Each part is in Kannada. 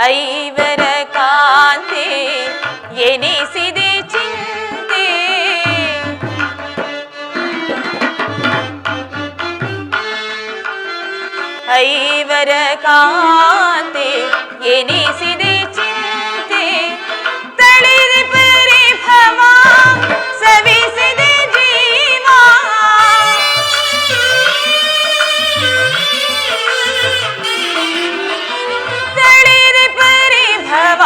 ಐವರ ಕಾಂತಿ ಎನಿಸಿದೆ ಚಿಂತೆ. ಐವರ ಕಾಂತಿ ಎನಿಸಿದೆ ಚಿಂತೆ, ತಳಿದೆ ಪರಿಭವ ಸವಿಸಿದೆ ಜೀವ. ತಳಿದೆ ಪರಿಭವ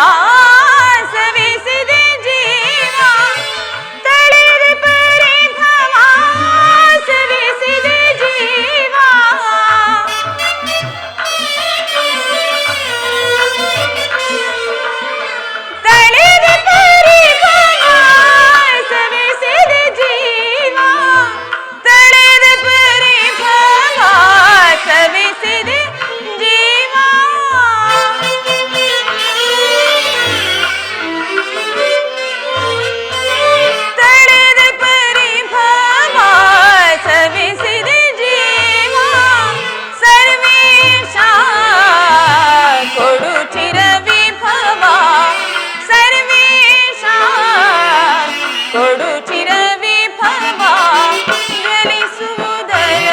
ಸವಿಸಿದೆ ಜೀವ, ತಳಿದೆ ಪರಿಭವ ಸವಿಸಿದೆ ಜೀವ. ತಳಿದೆ ಪರಿಭವ ಸವಿಸಿದೆ ಜೀವ, ತಳಿದೆ ಪರಿಭವ ಸವಿಸಿದೆ ಜೀವ. ತಳಿದೆ ಪರಿಭವ ಸವಿಸಿದೆ ಜೀವ, ಸರ್ವೇಶ ಕೊಡು ಚಿರ ವಿಭವ, ಸರ್ವೇಶ ಕೊಡು ಚಿರ ವಿಭವ. ಜ್ವಲಿಸುವುದರ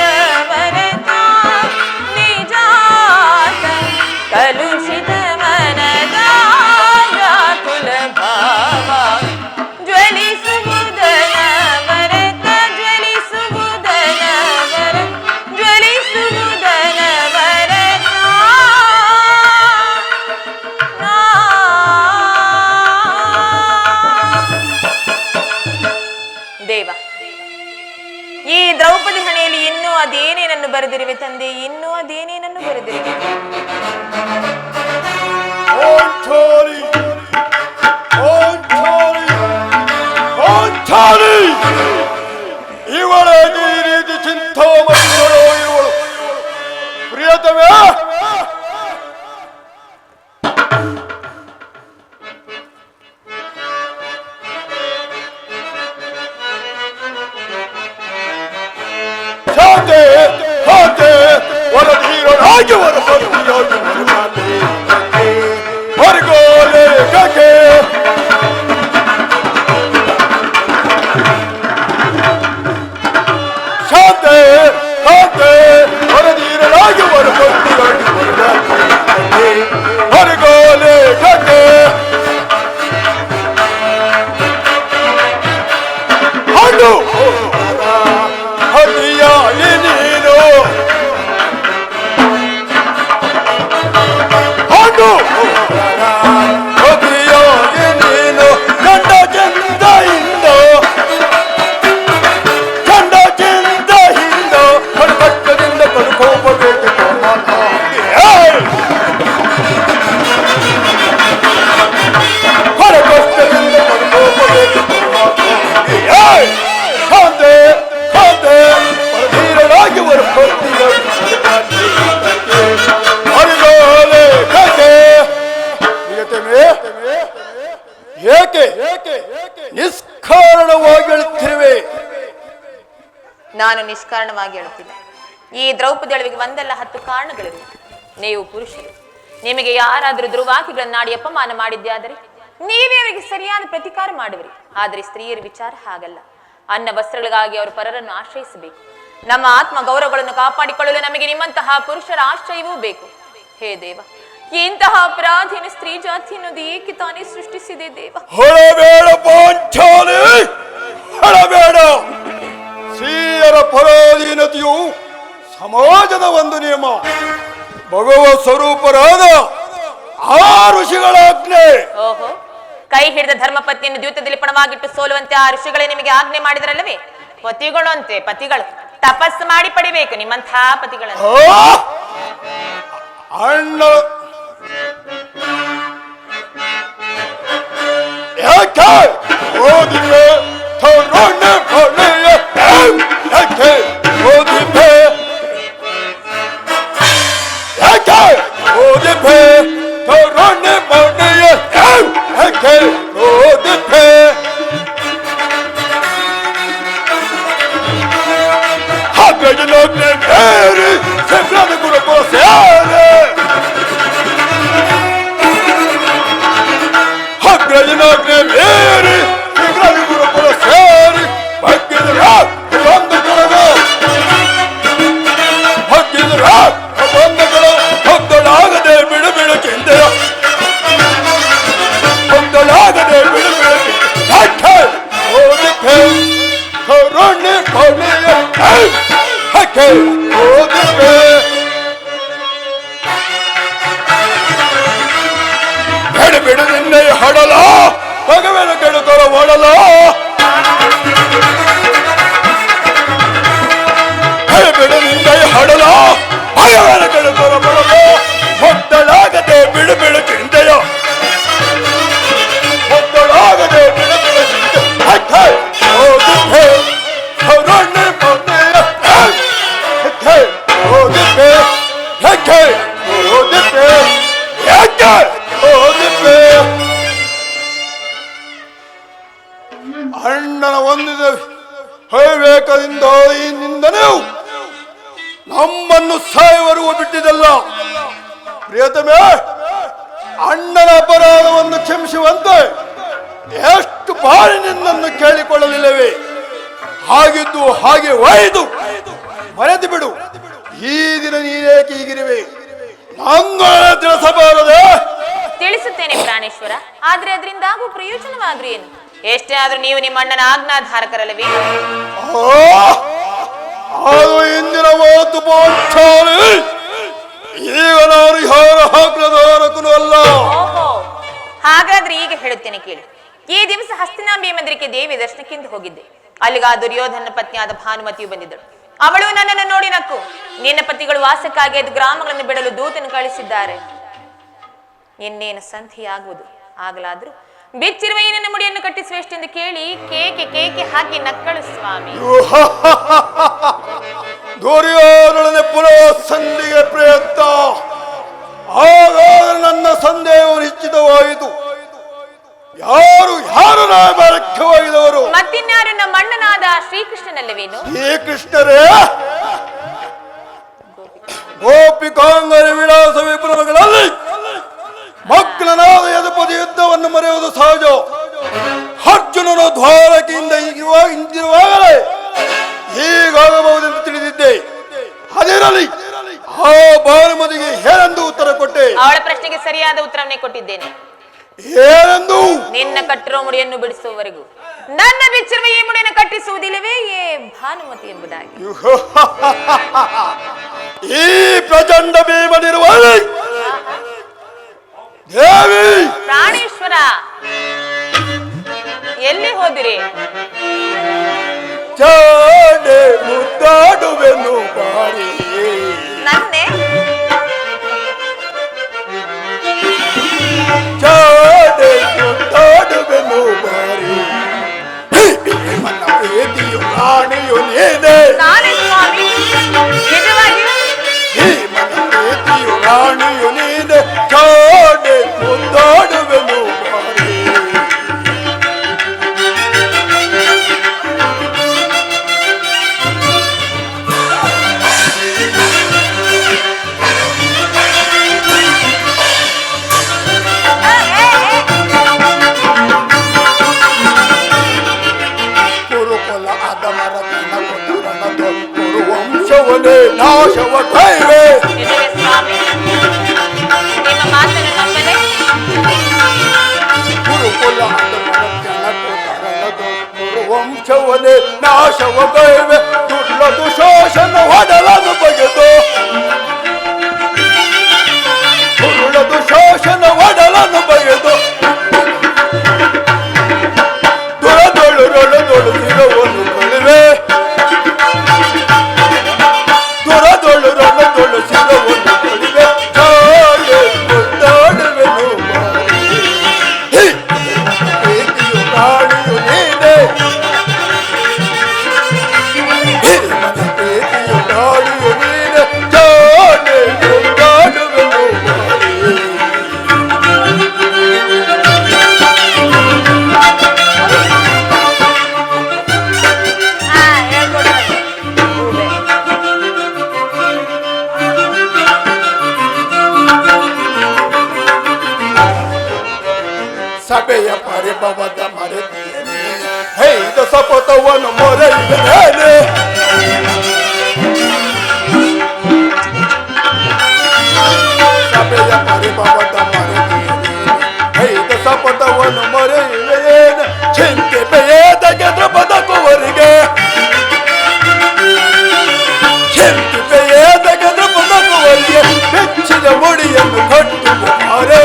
ವರತ ನಿಜಾತ ಕಲುಷಿತ ಮನದ ವ್ಯಾಕುಲ ಭಾವ. ಜ್ವಲಿಸುವುದರ ವರತ ಜ್ವಲಿಸುವುದರ ವರ ಜ್ವಲಿಸುವುದರ ವರತ ದೇವ, ಈ ದ್ರೌಪದಿ ಹಣೆಯಲ್ಲಿ ಇನ್ನೂ ಅದೇನೇನನ್ನು ಬರೆದಿರುವೆ ತಂದೆ, ಇನ್ನೂ ಅದೇನೇನನ್ನು ಬರೆದಿರುವೆ. ಇವಳಾಗಿ ಈ ರೀತಿ ಚಿಂತಾಮಣಿಗಳು ಇವಳು ಪ್ರಿಯತಮೇ. ಶಾಂತಿ ಶಾಂತಿ ವರಧೀರನಾಗಿ ವರಪತಿಯಾಗಿ ಹೊರಗೋಲೆ ಕಕ್ಕೆ ಶಾಂತಿ ಶಾಂತಿ ವರಧೀರನಾಗಿ ವರಪತಿಯಾಗಿ ಹೊರಗೋಲೆ ಕಕ್ಕೆ ಹಣ್ಣು ಹದಿಯಾಗಿ ನೀನು ಹಣ್ಣು ಹದಿಯಾಗಿ ನೀನು ಕಂಡ ಚಂದ ಹಿಂದೋ ಕಂಡ ಚಂದ ಹಿಂದೋ ಕಡಕಟ್ಟದಿಂದ ಕಡ್ಕೋಬೇಕು ಕಡಕಟ್ಟದಿಂದ ಕಡ್ಕೋಬೇಕು. ಶಾಂತಿ ಶಾಂತಿ ವರಧೀರನಾಗಿ ವರಪತಿಯಾಗಿ ಹೊರಗೋಲೆ ಕಕ್ಕೆ. ಪ್ರಿಯತಮೇ, ಏಕೆ ನಿಷ್ಕಾರಣವಾಗಿ ಹೇಳುತ್ತಿರುವೆ? ನಾನು ನಿಷ್ಕಾರಣವಾಗಿ ಹೇಳುತ್ತಿಲ್ಲ. ಈ ದ್ರೌಪದಿ ಅಳವಿಗೆ ಒಂದಲ್ಲ 10 ಕಾರಣಗಳಿವೆ. ನೀವು ಪುರುಷರು, ನಿಮಗೆ ಯಾರಾದರೂ ದುರ್ವಾಕ್ಯಗಳನ್ನಾಡಿ ಅಪಮಾನ ಮಾಡಿದ್ಯಾದರೆ ನೀವೇ ಅವರಿಗೆ ಸರಿಯಾದ ಪ್ರತಿಕಾರ ಮಾಡುವಿರಿ. ಆದರೆ ಸ್ತ್ರೀಯರ ವಿಚಾರ ಹಾಗಲ್ಲ. ಅನ್ನ ವಸ್ತ್ರಗಳಿಗಾಗಿ ಅವರು ಪರರನ್ನು ಆಶ್ರಯಿಸಬೇಕು. ನಮ್ಮ ಆತ್ಮ ಗೌರವಗಳನ್ನು ಕಾಪಾಡಿಕೊಳ್ಳಲು ನಮಗೆ ನಿಮ್ಮಂತಹ ಪುರುಷರ ಆಶ್ರಯವೂ ಬೇಕು. ಹೇ ದೇವ, ಇಂತಹ ಅಪರಾಧಿನ ಸ್ತ್ರೀ ಜಾತಿ ಅನ್ನೋದು ಏಕೆ ತಾನೇ ಸೃಷ್ಟಿಸಿದೆ ದೇವ? ಹೊರಬೇಡ ಪಾಂಚಾಲಿ, ಹೊರಬೇಡ. ಸ್ತ್ರೀಯರ ಪರಾಧೀನತೆಯು ಸಮಾಜದ ಒಂದು ನಿಯಮ. ಭಗವ ಸ್ವರೂಪರಾದ ಆ ಋಷಿಗಳ ಆಜ್ಞೆ. ಓಹೋ, ಕೈ ಹಿಡಿದ ಧರ್ಮಪತ್ನಿಯನ್ನು ದ್ಯೂತದಲ್ಲಿ ಪಣವಾಗಿಟ್ಟು ಸೋಲುವಂತೆ ಆ ಋಷಿಗಳೇ ನಿಮಗೆ ಆಜ್ಞೆ ಮಾಡಿದರಲ್ಲವೇ? ಪತಿಗಳು ಅಂತೆ ಪತಿಗಳು ತಪಸ್ಸು ಮಾಡಿ ಪಡಿಬೇಕು ನಿಮ್ಮಂತಹ ಪತಿಗಳನ್ನು. ಅಣ್ಣ ಯಾಕೆ ಓದಿವೆ ತೋರಣ ಪಡೆಯ ಯಾಕೆ ಓದಿವೆ ಯಾಕೆ ಓದಿವೆ ತೋರಣ ಪಡೆಯ ಯಾಕೆ ಓದಿವೆ ಹಾಗೆ ಲೋಕನೆ ಬೇರೆ ಸೆಬ್ರಾದ ಗುರು ಕೋಸೆ ಬಿಡು ನಿನ್ನೆ ಹಡಲ ಭಗವನ ಕೆಡುತ್ತರ ಓಡಲ ಬಿಡು ನಿನ್ನೆ ಹಡಲ ಭಗವನ ಕೆಡುತ್ತರ ಬಡಲು ಹೊತ್ತಲಾಗದೆ ಬಿಡು ಬಿಡು ಚಿಂತೆಯ ಹೊತ್ತಲಾಗದೆ ಬಿಡು ಬಿಡು ಚಿಂತೆ ಅಣ್ಣನ ಒಂದಿದ ಹೈವೇಕದಿಂದ ಇಂದಿಂದನೇ ನಮ್ಮನ್ನು ಸಾಯುವರೆಗೂ ಬಿಟ್ಟಿದ್ದಲ್ಲ. ಪ್ರಿಯತಮೇ, ಅಣ್ಣನ ಅಪರಾಧವನ್ನು ಕ್ಷಮಿಸುವಂತೆ ಎಷ್ಟು ಬಾರಿ ನಿನ್ನನ್ನು ಕೇಳಿಕೊಳ್ಳಲಿಲ್ಲವೇ? ಹಾಗಿದ್ದು ಹಾಗೆ ಒಯ್ದು ಮರೆತು ಬಿಡು. ಈ ದಿನ ನೀನೇಕೆ ಹೀಗಿರುವೆ? ನಂಗ ತಿಳಿಸಬಾರದೆ? ತಿಳಿಸುತ್ತೇನೆ ಪ್ರಾಣೇಶ್ವರ, ಆದ್ರೆ ಅದರಿಂದ ಆಗುವ ಪ್ರಯೋಜನವಾದ್ರೂ ಏನು? ಎಷ್ಟೇ ಆದ್ರೂ ನೀವು ನಿಮ್ಮ ಅಣ್ಣನ ಆಜ್ಞಾಧಾರಕರಲ್ಲವೇ? ಅದು ಇಂದಿನ ಮಾತು ಪಾಂಚಾಲಿ. ಈಗ ನಾನು ಯಾರ ಆಜ್ಞಾಧಾರಕನೂ ಅಲ್ಲ. ಓಹೋ, ಹಾಗಾದ್ರೆ ಈಗ ಹೇಳುತ್ತೇನೆ ಕೇಳಿ. ಈ ದಿವಸ ಹಸ್ತಿನಾಂಬೆ ಮಂದಿರಕ್ಕೆ ದೇವಿ ದರ್ಶನಕ್ಕೆಂದು ಹೋಗಿದ್ದೆ. ಅಲ್ಲಿಗ ದುರ್ಯೋಧನ ಪತ್ನಿಯಾದ ಭಾನುಮತಿಯು ಬಂದಿದ್ದಳು. ಅವಳು ನನ್ನನ್ನು ನೋಡಿ ನಕ್ಕು, ನಿನ್ನ ಪತಿಗಳು ವಾಸಕ್ಕಾಗಿ ಅದು ಗ್ರಾಮಗಳನ್ನು ಬಿಡಲು ದೂತನ್ನು ಕಳಿಸಿದ್ದಾರೆ. ಇನ್ನೇನು ಸಂಧಿಯಾಗುವುದು. ಆಗಲಾದ್ರೂ ಬಿಚ್ಚಿರುವ ಈ ನನ್ನ ಮುಡಿಯನ್ನು ಕಟ್ಟಿಸುವೆಷ್ಟೆಂದು ಕೇಳಿ ಕೇಕೆ ಕೇಕೆ ಹಾಕಿ ನಕ್ಕಳು ಸ್ವಾಮಿ. ದುರ್ಯೋಧನನೇ ಪುನಃ ಸಂಧಿಗೆ ಪ್ರಯತ್ನ. ಹಾಗಾದರೆ ನನ್ನ ಸಂದೇಹವು ನಿಶ್ಚಿತವಾಯಿತು. ಯಾರು ಯಾರು ನಾಯಕವಾಗಿದವರು? ಮತ್ತಿನ್ಯಾರು ನಮ್ಮ ಅಣ್ಣನಾದ ಶ್ರೀಕೃಷ್ಣನಲ್ಲವೇನು? ಶ್ರೀಕೃಷ್ಣರೇ, ಗೋಪಿಕಾಂಗರ ವಿಳಾಸ ವಿಭ್ರಮಗಳಲ್ಲಿ ಮಕ್ಕಳನಾದ ಯದುಪತಿ ಯುದ್ಧವನ್ನು ಮರೆಯುವುದು ಸಹಜ. ಅರ್ಜುನನು ದ್ವಾರಕೆಯಿಂದ ಹಿಂದಿರುವಾಗಲೇ ಹೀಗಾಗಬಹುದೆಂದು ತಿಳಿದಿದ್ದೆ. ಅದಿರಲಿ, ಆ ಭಾನುಮತಿಗೆ ಏನೆಂದು ಉತ್ತರ ಕೊಟ್ಟೆ? ಅವಳ ಪ್ರಶ್ನೆಗೆ ಸರಿಯಾದ ಉತ್ತರವನ್ನೇ ಕೊಟ್ಟಿದ್ದೇನೆ. ಏನೆಂದು? ನಿನ್ನ ಕಟ್ಟಿರೋ ಮುಡಿಯನ್ನು ಬಿಡಿಸುವವರೆಗೂ ನನ್ನ ಬಿಚ್ಚಿರುವ ಈ ಮುಡಿಯನ್ನು ಕಟ್ಟಿಸುವುದಿಲ್ಲವೇ ಭಾನುಮತಿ ಎಂಬುದಾಗಿ. ಈ ಪ್ರಚಂಡ ಭೀಮನಿರುವಲ್ಲಿ ದೇವಿ ಪ್ರಾಣೇಶ್ವರ, ಎಲ್ಲಿ ಹೋದಿರಿ? ಚಾಡೆ ಮುದ್ದಾಡುವೆನು ಬಾರಿ. ನನ್ನೆ ಚಾಡೆ ಮುದ್ದಾಡುವೆನು ಬಾರಿ. ಭೀಮನ ಪ್ರೀತಿಯು ರಾಣಿಯು ನೀನೆ. ನಾನೇ ಸ್ವಾಮಿ, ನಿಜವಾಗಿ ಭೀಮನ ಪ್ರೀತಿಯು ರಾಣಿಯು ನೀನೆ. ಚಾಡೆ ಮುದ್ದಾಡುವೆನು ಬಾರಿ. ಕುರುಕುಲ ಅದಮರ ತನಗೊಂದರನದು ಕುರುವಂಶವನೇ ನಾಶವ ಕೈವೆ. ನಿಜವೇ ಸ್ವಾಮಿ, ನಿಮ್ಮ ಮಾತನ್ನು ನಂಬಲೆ. ಕುರುಕುಲ ಅದಮರ ತನಗೊಂದರನದು ಕುರುವಂಶವನೇ ನಾಶವ ಕೈವೆ. ದುರ್ಲದು ಶೋಷಣ ಹೊಡಲನ್ನು ಬಗೆದು, ದುರ್ಲದು ಶೋಷಣ ಹೊಡಲನ್ನು ಬಗೆದು ದುರದೊಳು ಸಿರವನ್ನು ಕಳುವೆ. ದುರದೊಳು ಸಿರವನ್ನು ಕಳುವೆ. ಚಾಡೆ ಮುದ್ದಾಡುವೆನು ಬಾರಿ. ಪ್ರೀತಿಯು ರಾಣಿಯು ನೀನೆ. ಪ್ರೀತಿಯು ರಾಣಿಯು ನೀನೆ. ಚಾಡೆ ಮುದ್ದಾಡುವೆನು ಬಾರಿ. ಸಭೆಯ ಪರಿಭವದ ಮರೆತಿಯೇನೆ. ಹೈದ ಸಪಥವನ್ನು ಮೊರೆಯುತ್ತೇನೆ. ಸಭೆಯ ಪರಿಭವದ ಮರೆತಿಯೇನೆ. ಹೈದ ಸಪಥವನ್ನು ಮೊರೆಯುತ್ತೇನೆ. ಚಿಂತೆ ಬೇಯದಗೆ ಬದುಕುವರಿಗೆ. ಚಿಂತೆ ಬೇಯದಗೆ ಬದುಕುವರಿಗೆ. ಬೆಚ್ಚಿದ ಮುಡಿಯನ್ನು ಕಟ್ಟುತ್ತಾರೆ.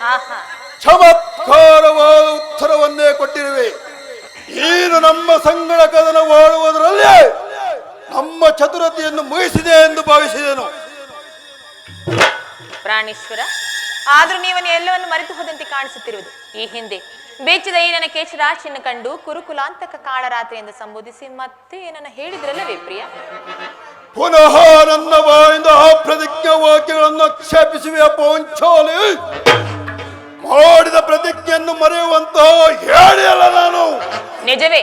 ಆಹಾ, ಚಮತ್ಕಾರವಾದ ಉತ್ತರವನ್ನೇ ಕೊಟ್ಟಿರುವೆ. ನೀನು ನಮ್ಮ ಸಂಗಡ ಕದನ ಮಾಡುವುದರಲ್ಲಿ ನಮ್ಮ ಚತುರತೆಯನ್ನು ಮುಗಿಸಿದೆ ಎಂದು ಭಾವಿಸಿದೆನು. ಪ್ರಾಣೇಶ್ವರ, ಆದ್ರೂ ನೀವನ್ನು ಎಲ್ಲವನ್ನು ಮರೆತು ಹೋದಂತೆ ಕಾಣಿಸುತ್ತಿರುವುದು. ಈ ಹಿಂದೆ ಬೆಚ್ಚಿದ ಈ ನನ್ನ ಕೇಶರಾಶಿಯನ್ನು ಕಂಡು ಕುರುಕುಲಾಂತಕ ಕಾಳರಾತ್ರಿ ಎಂದು ಸಂಬೋಧಿಸಿ ಮತ್ತೆ ಏನನ್ನ ಹೇಳಿದ್ರಲ್ಲವೇ ಪ್ರಿಯ? ಪುನಃ ನನ್ನ ಬಾಯಿಂದ ಆ ಪ್ರತಿಜ್ಞಾ ವಾಕ್ಯಗಳನ್ನು ಆಕ್ಷೇಪಿಸುವೆ ಪೌಂಚಾಲಿ. ಮಾಡಿದ ಪ್ರತಿಜ್ಞೆಯನ್ನು ಮರೆಯುವಂತಹ ಹೇಳಿಯಲ್ಲ ನಾನು. ನಿಜವೇ,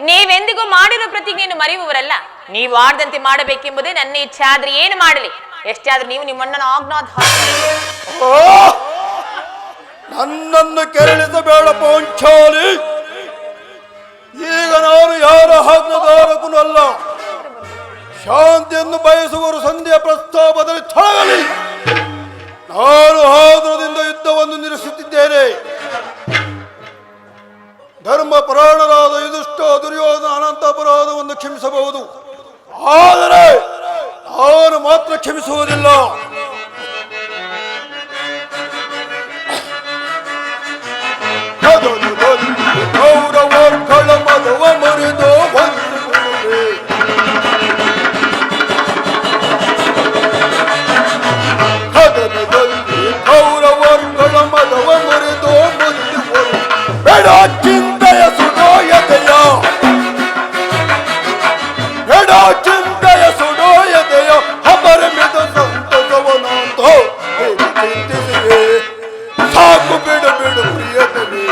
ನೀವೆಂದಿಗೂ ಮಾಡಿರುವ ಪ್ರತಿಜ್ಞೆಯನ್ನು ಮರೆಯುವವರಲ್ಲ. ನೀವು ಆಡದಂತೆ ಮಾಡಬೇಕೆಂಬುದೇ ನನ್ನ ಇಚ್ಛೆ. ಆದ್ರೆ ಏನು ಮಾಡಲಿ? ಎಷ್ಟೇ ಆದ್ರೂ ನೀವು ನಿಮ್ಮಣ್ಣನ ಆಜ್ಞಾದ ನನ್ನನ್ನು ಕೆರಳಿಸಬೇಡ ಪೌಂಚಾಲಿ. ಈಗ ನಾನು ಯಾರ ಆಜ್ಞಾಧಾರಕನೂ ಅಲ್ಲ. ಶಾಂತಿಯನ್ನು ಬಯಸುವರು ಸಂಧಿಯ ಪ್ರಸ್ತಾಪದಲ್ಲಿ ತೊಡಗಲಿ. ನಾನು ಆದರದಿಂದ ಯುದ್ಧವನ್ನು ನಿಲ್ಲಿಸುತ್ತಿದ್ದೇನೆ. ಧರ್ಮ ಪರಾಯಣರಾದ ಯುಧಿಷ್ಠ ದುರ್ಯೋಧನ ಅನಂತ ಅಪರಾಧವನ್ನು ಕ್ಷಮಿಸಬಹುದು, ಆದರೆ ನಾನು ಮಾತ್ರ ಕ್ಷಮಿಸುವುದಿಲ್ಲ. ಕೌರವರ್ಗಳ ಮದವ ಮರೆದು ಕೌರವರ್ಗಳ ಮದವ ಮರೆದು ಬೇಡ ಚಿಂತೆಯ ಸುಡೋಯತೆಯ, ಬೇಡ ಚಿಂತೆಯ ಸುಡೋಯತೆಯ ಅಪರಿಮಿತ ಸಂತಸವನಂತ ಚಿಂತಿಸಿವೆ. ಸಾಕು ಬಿಡು ಬಿಡು ಪ್ರಿಯತನೇ,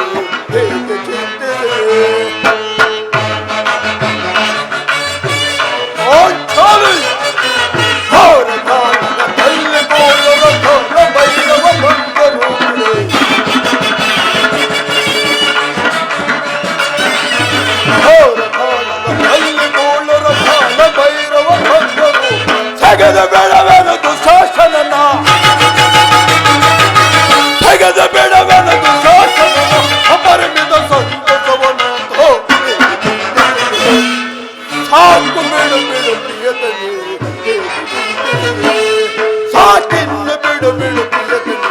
ಹೇಗೆ ಚಿಂತಿಸಿವೆ. ತೆಗೆದ ಬೇಡವೆನದು ಶಾಸನನ, ತೆಗೆದ ಬೇಡವೆನದು ಶಾಸನನ ಅಪರಿಮಿತ ಸಂತಸವನ್ನು ಸಾಕು ಬಿಡು ಬಿಡು ಪ್ರಿಯತನೇ, ಸಾಕಿನ್ನು ಬಿಡು ಬಿಡು ಪ್ರಿಯತನೇ,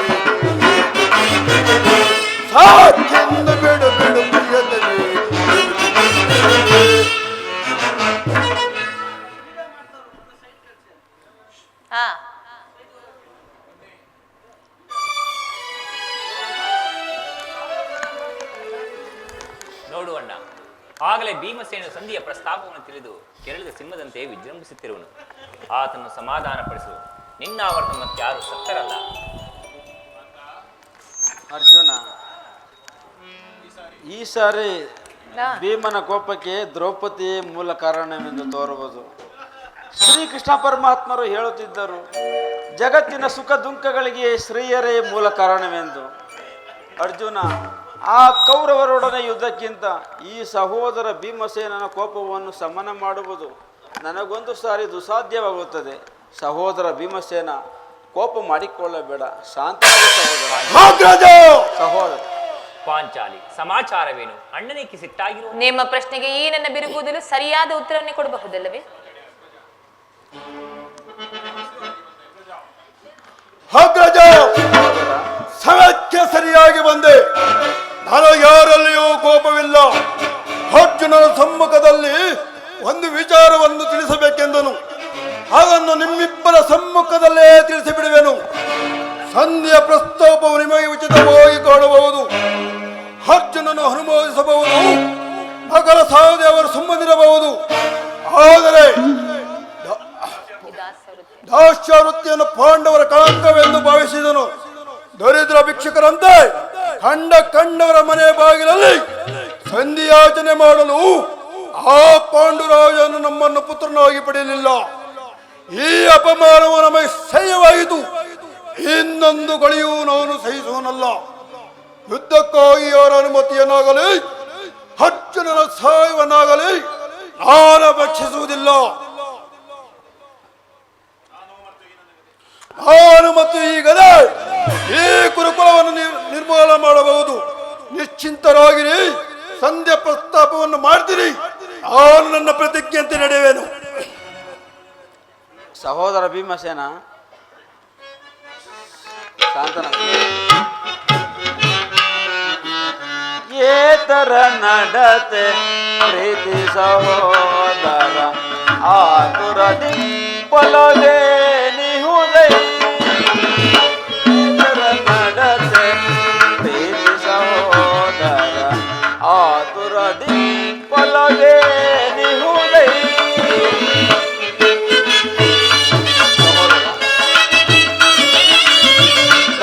ಸಾಕಿನ್ನು ಬಿಡು ಬಿಡು ಪ್ರಿಯತನೇ. ಹಾ, ನೋಡುವಣ್ಣ, ಆಗಲೇ ಭೀಮಸೇನ ಸಂಧಿಯ ಪ್ರಸ್ತಾಪವನ್ನು ತಿಳಿದು ಕೆರಳಿದ ಸಿಂಹದಂತೆ ವಿಜೃಂಭಿಸುತ್ತಿರುವನು. ಆತನ್ನು ಸಮಾಧಾನಪಡಿಸು. ನಿನ್ನ ಆವರ್ತ ಮತ್ತಾರು ಸತ್ತರಲ್ಲ. ಅರ್ಜುನ, ಈ ಸಾರಿ ಭೀಮನ ಕೋಪಕ್ಕೆ ದ್ರೌಪದಿಯೇ ಮೂಲ ಕಾರಣವೆಂದು ತೋರಬಹುದು. ಶ್ರೀಕೃಷ್ಣ ಪರಮಾತ್ಮರು ಹೇಳುತ್ತಿದ್ದರು, ಜಗತ್ತಿನ ಸುಖ ದುಃಖಗಳಿಗೆ ಸ್ತ್ರೀಯರೇ ಮೂಲ ಕಾರಣವೆಂದು. ಅರ್ಜುನ, ಆ ಕೌರವರೊಡನೆ ಯುದ್ಧಕ್ಕಿಂತ ಈ ಸಹೋದರ ಭೀಮಸೇನನ ಕೋಪವನ್ನು ಸಮನ ಮಾಡುವುದು ನನಗೊಂದು ಸಾರಿ ದುಸಾಧ್ಯವಾಗುತ್ತದೆ. ಸಹೋದರ ಭೀಮಸೇನ, ಕೋಪ ಮಾಡಿಕೊಳ್ಳಬೇಡ, ಶಾಂತವಾದ ಸಹೋದರ. ಪಾಂಚಾಲಿ, ಸಮಾಚಾರವೇನು? ಅಣ್ಣನೇಕೆ ಸಿಟ್ಟಾಗಿರುವ? ನಿಮ್ಮ ಪ್ರಶ್ನೆಗೆ ಈ ನನ್ನ ಬಿರುಗುವುದಲು ಸರಿಯಾದ ಉತ್ತರವನ್ನೇ ಕೊಡಬಹುದಲ್ಲವೇ? ಅಗ್ರಜ, ಸಮಯಕ್ಕೆ ಸರಿಯಾಗಿ ಬಂದೆ. ನನಗೆ ಯಾರಲ್ಲಿಯೂ ಕೋಪವಿಲ್ಲ. ಅರ್ಜುನನ ಸಮ್ಮುಖದಲ್ಲಿ ಒಂದು ವಿಚಾರವನ್ನು ತಿಳಿಸಬೇಕೆಂದನು. ಅದನ್ನು ನಿಮ್ಮಿಬ್ಬರ ಸಮ್ಮುಖದಲ್ಲೇ ತಿಳಿಸಿಬಿಡುವೆನು. ಸಂಧಿಯ ಪ್ರಸ್ತಾಪವು ನಿಮಗೆ ಉಚಿತವಾಗಿ ಕಾಣಬಹುದು. ಅರ್ಜುನನು ಅನುಮೋದಿಸಬಹುದು, ನಗರ ಸಾಧೆ ಅವರು ಸುಮ್ಮನಿರಬಹುದು. ಆದರೆ ದಾಸ್ಯವೃತ್ತಿಯನ್ನು ಪಾಂಡವರ ಕಳಂಕವೆಂದು ಭಾವಿಸಿದನು. ದರಿದ್ರ ಭಿಕ್ಷುಕರಂತೆ ಕಂಡವರ ಮನೆ ಬಾಗಿಲಲ್ಲಿ ಸಂಧಿಯಾಚನೆ ಮಾಡಲು ಆ ಪಾಂಡುರಾಜನು ನಮ್ಮನ್ನು ಪುತ್ರನಾಗಿ ಪಡೆಯಲಿಲ್ಲ. ಈ ಅಪಮಾನವು ನಮಗೆ ಸಹ್ಯವಾಯಿತು. ಇನ್ನೊಂದು ಗಳಿಯೂ ನಾನು ಸಹಿಸುವನಲ್ಲ. ಯುದ್ಧಕ್ಕಾಗಿ ಅವರ ಅನುಮತಿಯನ್ನಾಗಲಿ ಅರ್ಜುನನ ಸಹಾಯವನ್ನಾಗಲಿ ನಾನು ಅಪೇಕ್ಷಿಸುವುದಿಲ್ಲ. ನಾನು ಮತ್ತು ಈಗಲೇ ಈ ಕುರುಕುಲವನ್ನು ನಿರ್ಮೂಲ ಮಾಡಬಹುದು. ನಿಶ್ಚಿಂತರಾಗಿರಿ. ಸಂಧ್ಯಾ ಪ್ರಸ್ತಾಪವನ್ನು ಮಾಡ್ತೀರಿ, ನಾನು ನನ್ನ ಪ್ರತಿಜ್ಞೆಯಂತೆ ನಡೆಯುವೆನು. ಸಹೋದರ ಭೀಮಸೇನ, ಶಾಂತನ. ಏತರ ನಡತೆ ಪ್ರೀತಿ ಸಹೋದರ ಆತುರದಿ ಪಲವೇ ನಿಹುದೈ ಏತರ ನಡತೆ ಪ್ರೀತಿ ಸಹೋದರ ಆತುರದಿ ಪಲವೇ ನಿಹುದೈ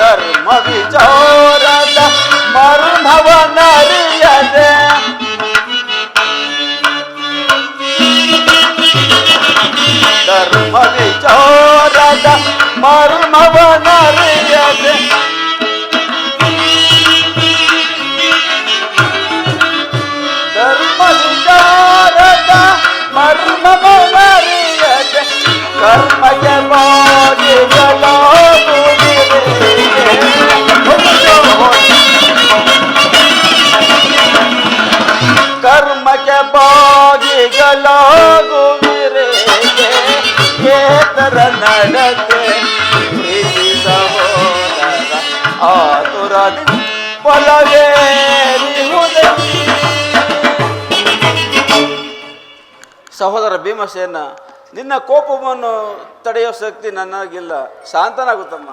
ಧರ್ಮ ವಿಚಾರದ ಮರ್ಮವನರಿಯದೆ ಧರ್ಮ ವಿಚಾರದ ಮರ್ಮವನರಿಯದೆ ಧರ್ಮ ವಿಚಾರದ ಮರ್ಮವನರಿಯದೆ ಕರ್ಮಕ್ಕೆ ಕರ್ಮಕ್ಕೆ ಬಾಗಿಗಳಾಗುವಿರೆ ಏತರ ನಡತೆ ಪ್ರೀತಿ ಸಹೋದರ ಆತುರದಿ ಫಲವೇ ಸಹೋದರ ಭೀಮಸೇನ, ನಿನ್ನ ಕೋಪವನ್ನು ತಡೆಯೋ ಶಕ್ತಿ ನನಗಿಲ್ಲ. ಶಾಂತನಾಗುತ್ತಮ್ಮ.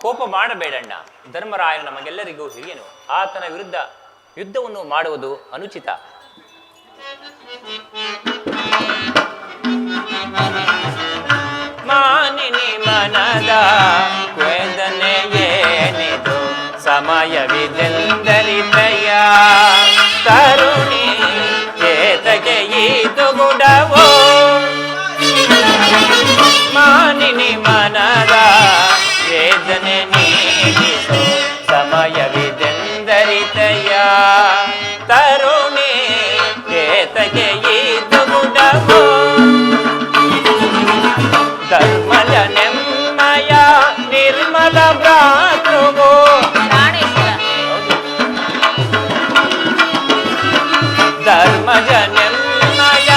ಕೋಪ ಮಾಡಬೇಡಣ್ಣ. ಧರ್ಮರಾಯನು ನಮಗೆಲ್ಲರಿಗೂ ಹಿರಿಯನು. ಆತನ ವಿರುದ್ಧ ಯುದ್ಧವನ್ನು ಮಾಡುವುದು ಅನುಚಿತ. ಮಾನಿನಿ ಮನದ ವೇದನೆ ಏನಿದು ಸಮಯವಿದೆಂದರಿದಯ ತರುಣಿ ಏತಗೆ ಈದು ಗುಡವೋ ಮಾನಿನಿ ಮನದ ವೇದನೆ ನೀಗಿಸೋ ಸಮಯವಿದೆಂದರಿದಯ ತರುಣಿ ಏತಗೆ ಈದು ಗುಡವೋ ಧರ್ಮದ ನೆಮ್ಮಯ ನಿರ್ಮಲ ಭ್ರಾತೃವೋ ಧರ್ಮದ ನೆಮ್ಮಯ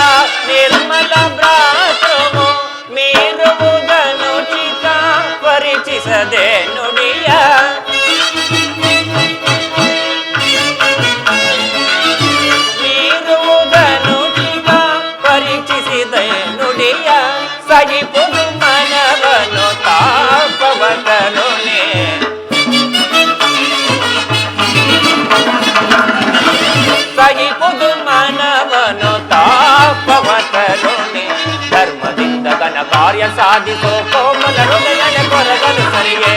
ನಿರ್ಮಲ ಭ್ರಾತೃವೋ ಮೀರುವುದನು ಚಿತ ಪರಿಚಿಸದೆ ನುಡಿಯ ಮೀರುವುದನು ಚಿತ ಪರಿಚಿಸಿದೆ ನುಡಿಯ ಸಗಿಪುದು ಮನವನು ತಾಪವತರುಣೆ ಸಗಿಪುದು ಮನವನು ತಾಪವತರುಣೆ ಧರ್ಮದಿಂದ ಘನ ಕಾರ್ಯ ಸಾಧಿಸೋ ಕೋಮಲ ಹೃದಯದ ಕೊರಗಲು ಸರಿಗೆ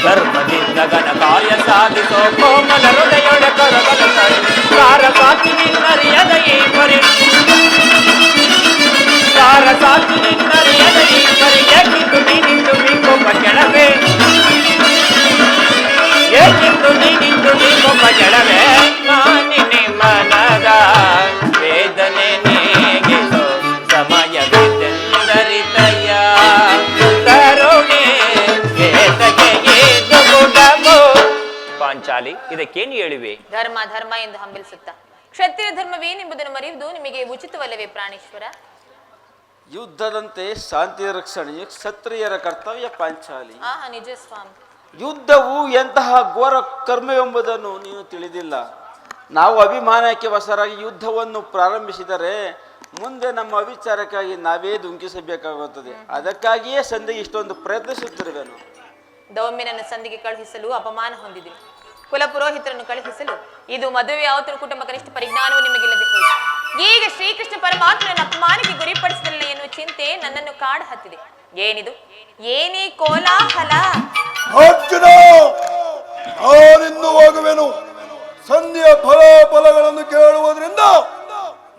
ಧರ್ಮದಿಂದ ಘನ ಕಾರ್ಯ ಸಾಧಿಸೋ ಕೋಮಲ ಹೃದಯದ ಕೊರಗಲು ಸರಿಗೆ ಕಾರ ಸಾಕ್ಷಿ ನಿನ್ನರಿಯದ ಈ ಪರಿ ಕಾರ ಸಾಕ್ಷಿ ನಿನ್ನರಿಯದ ಈ ಪರಿ ಏಕಿಂದು ನೀನಿಂದು ನೀ ಕೋಪ ಕೆಳವೆ ಏಕಿಂದು ನೀನಿಂದು ನೀ ಕೋಪ ಕೆಳವೆ ಮಾನಿನಿ ಮನದ ವೇದನೆ ನೀಗಿಸೋ ಸಮಯವಿದೆಂದರಿತಯ ತರುಣಿ ಏತಗೆ ಈದು ಗುಡವೋ ಪಾಂಚಾಲಿ ಇದಕ್ಕೇನು ಹೇಳಿವೆ? ಧರ್ಮ ಧರ್ಮ ಎಂದು ಹಂಬಲಿಸುತ್ತಾ ಕ್ಷತ್ರಿಯ ಧರ್ಮವೇನೆಂಬುದನ್ನು ಮರೆಯುವುದು ನಿಮಗೆ ಉಚಿತವಲ್ಲವೇ ಪ್ರಾಣೇಶ್ವರ? ಯುದ್ಧದಂತೆ ಶಾಂತಿ ರಕ್ಷಣೆಯು ಕ್ಷತ್ರಿಯರ ಕರ್ತವ್ಯ ಪಾಂಚಾಲಿ. ನಿಜ ಸ್ವಾಮಿ. ಯುದ್ಧವು ಎಂತಹ ಘೋರ ಕರ್ಮವೆಂಬುದನ್ನು ನೀನು ತಿಳಿದಿಲ್ಲ. ನಾವು ಅಭಿಮಾನಕ್ಕೆ ವಶರಾಗಿ ಯುದ್ಧವನ್ನು ಪ್ರಾರಂಭಿಸಿದರೆ ಮುಂದೆ ನಮ್ಮ ಅವಿಚಾರಕ್ಕಾಗಿ ನಾವೇ ದುಂಕಿಸಬೇಕಾಗುತ್ತದೆ. ಅದಕ್ಕಾಗಿಯೇ ಸಂಧಿಗೆ ಇಷ್ಟೊಂದು ಪ್ರಯತ್ನಿಸುತ್ತಿರುವೆನು. ದೌಮ್ಯನನ್ನು ಸಂಧಿಗೆ ಕಳುಹಿಸಲು ಅಪಮಾನ ಹೊಂದಿದ್ದೀನಿ. ಕುಲಪುರೋಹಿತರನ್ನು ಕಳುಹಿಸಲು ಇದು ಮದುವೆ ಅವತರ ಕುಟುಂಬ ಕನಿಷ್ಠ ಪರಿಜ್ಞಾನವು ನಿಮಗಿಲ್ಲದೆ ಹೋಯಿತು. ಈಗ ಶ್ರೀಕೃಷ್ಣ ಪರಮಾತ್ಮನ ಅಪಮಾನಕ್ಕೆ ಗುರಿಪಡಿಸಲಿಲ್ಲ ಎನ್ನುವ ಚಿಂತೆ ನನ್ನನ್ನು ಕಾಡ ಹತ್ತಿದೆ. ಏನಿದು? ಏನೇ ಕೋಲಾಹಲ? ಅರ್ಜುನ, ನಾನಿಂದು ಹೋಗುವೆನು. ಸಂಧಿಯ ಫಲಾಫಲಗಳನ್ನು ಕೇಳುವುದರಿಂದ